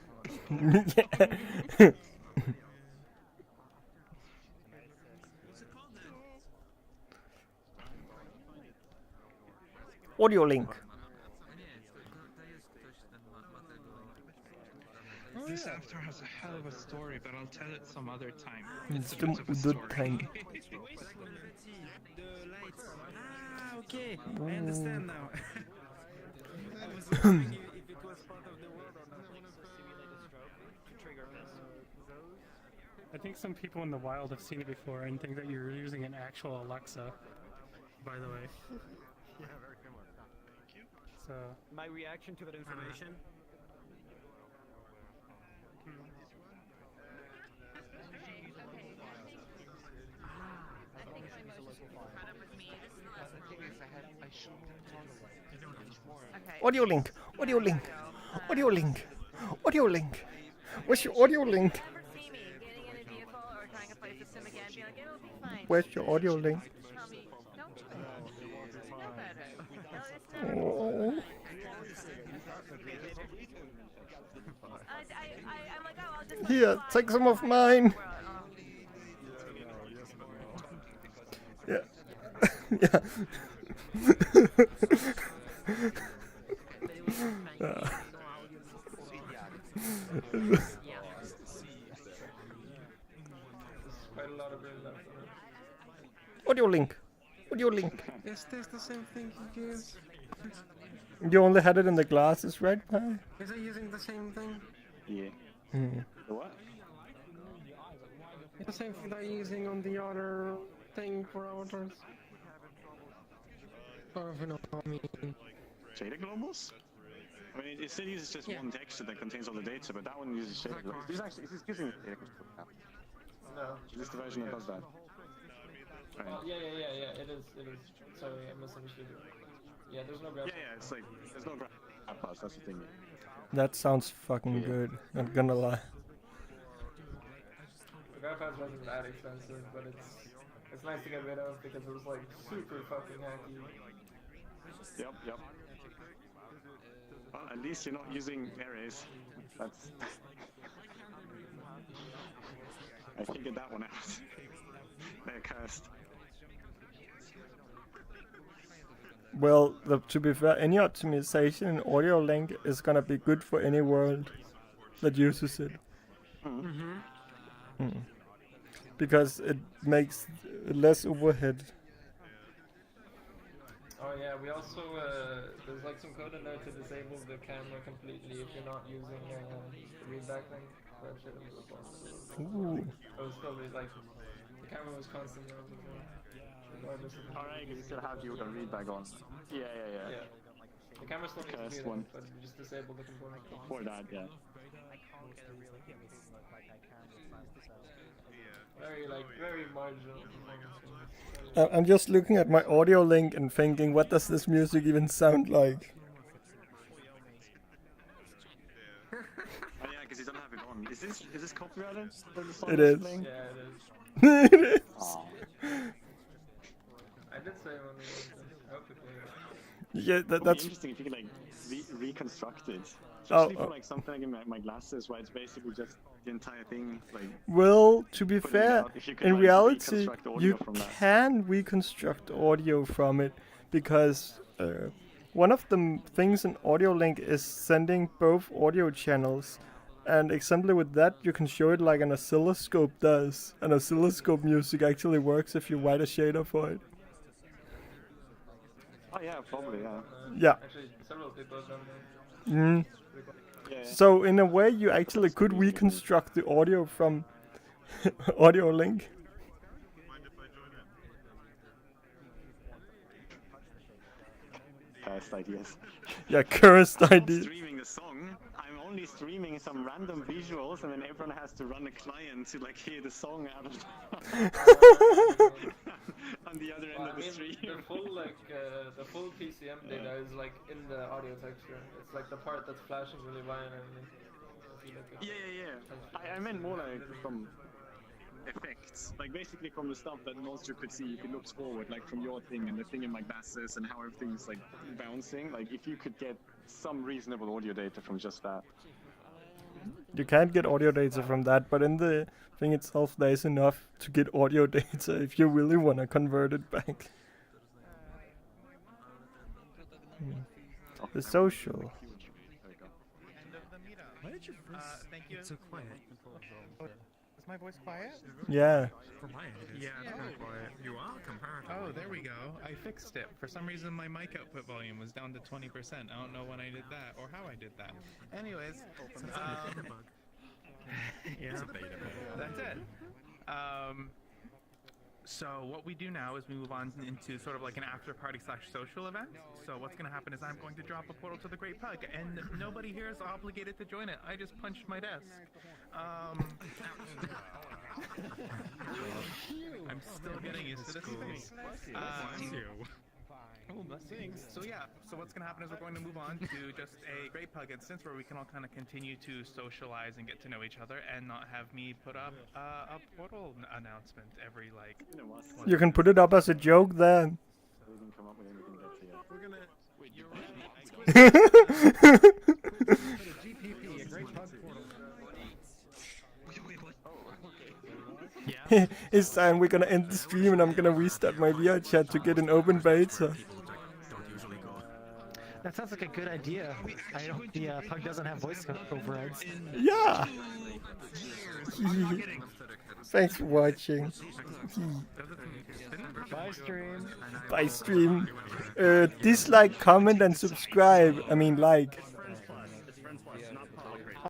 AudioLink. This after has a hell of a story, but I'll tell it some other time. It's a bit of a the story. time. Ah, okay. I understand now. I was Hmm. wondering if it was part of the world or not. I think some people in the wild have seen it before and think that you're using an actual Alexa, by the way. Yeah, very similar. Thank you. So. My reaction to that information? AudioLink. AudioLink. AudioLink. AudioLink. Where's your AudioLink? Where's your AudioLink? Oh. Here, take some of mine. Yeah. Yeah. AudioLink. AudioLink. Is this the same thing you use? You only had it in the glasses, right? Pie? Is it using the same thing? Yeah. Mm. The what? The same thing they're using on the other thing for avatars. Or if you know what I mean. Shader globals? I mean, it still uses just one texture that contains all the data, but that one uses shader globals. This actually, is this using shader globals? No. Is this the version that does that? Right. Oh, yeah, it is. Sorry, I misunderstood you. Yeah, there's no graph. Yeah, it's like, there's no graph pass, that's the thing. That sounds fucking good. Not gonna lie. The graph pass wasn't that expensive, but it's nice to get rid of because it was like super fucking hacky. Yep. Well, at least you're not using arrays. That's... I figured that one out. They're cursed. Well, to be fair, any optimization in AudioLink is gonna be good for any world that uses it. Because it makes less overhead. Oh yeah, we also, there's like some code in there to disable the camera completely if you're not using the readback thing. That shit was Ooh. It was still like, the camera was constantly on before. Alright, because you still have your readback on. Yeah. The camera still needs to be there, but we just disable the component. For that, yeah. Very marginal. I'm just looking at my AudioLink and thinking, what does this music even sound like? Oh yeah, because you don't have it on. Is this copyrighted? It is. Yeah, it is. It is. I did say when we I hope it Yeah, It would be that's. interesting if you could like reconstruct it. Oh, Especially for oh. like something like in my glasses, where it's basically just the entire thing. Like, Well, to be putting it fair, out, if you could, in like, reality, reconstruct audio you from that. can reconstruct audio from it because one of the things in AudioLink is sending both audio channels. And example with that, you can show it like an oscilloscope does. An oscilloscope music actually works if you write a shader for it. Oh yeah, probably yeah. Yeah. Actually, several people have done that. Mm. Yeah. So in a way, you actually could reconstruct the audio from AudioLink. Past ideas. Yeah, cursed I'm not idea. streaming the song. I'm only streaming some random visuals, and then everyone has to run a client to like hear the song out of on the other end of the stream. The full PCM data is like in the audio texture. It's like the part that's flashing really violently. Yeah. I meant more like from effects, like basically from the stuff that Nosjo could see. You could look forward, like from your thing and the thing in my glasses and how everything's like bouncing. Like if you could get some reasonable audio data from just that. You can't get audio data from that, but in the thing itself, there is enough to get audio data if you really want to convert it back. The social. Why did you thank you. It's so quiet. Is my voice quiet? Yeah. For my end, it is. Yeah, it's kind of quiet. You are comparatively. Oh, there we go. I fixed it. For some reason, my mic output volume was down to 20%. I don't know when I did that or how I did that. Anyways, yeah, that's it. So what we do now is we move on into sort of like an after-party / social event. So what's going to happen is I'm going to drop a portal to the Great Pug, and nobody here is obligated to join it. I just punched my desk. I'm still getting used to this thing. Oh, blessings. So yeah, so what's going to happen is we're going to move on to just a Great Pug instance where we can all kind of continue to socialize and get to know each other and not have me put up a portal announcement every like... You can put it up as a joke then. We're gonna... Wait, you're GPP, a Great Pug portal. It's time we're gonna end the stream and I'm gonna restart my VRChat to get an open beta. That sounds like a good idea. I hope the pug doesn't have voice overrides. Yeah! Thanks for watching. Bye, stream. Bye, stream. Dislike, comment, and subscribe. I mean, like.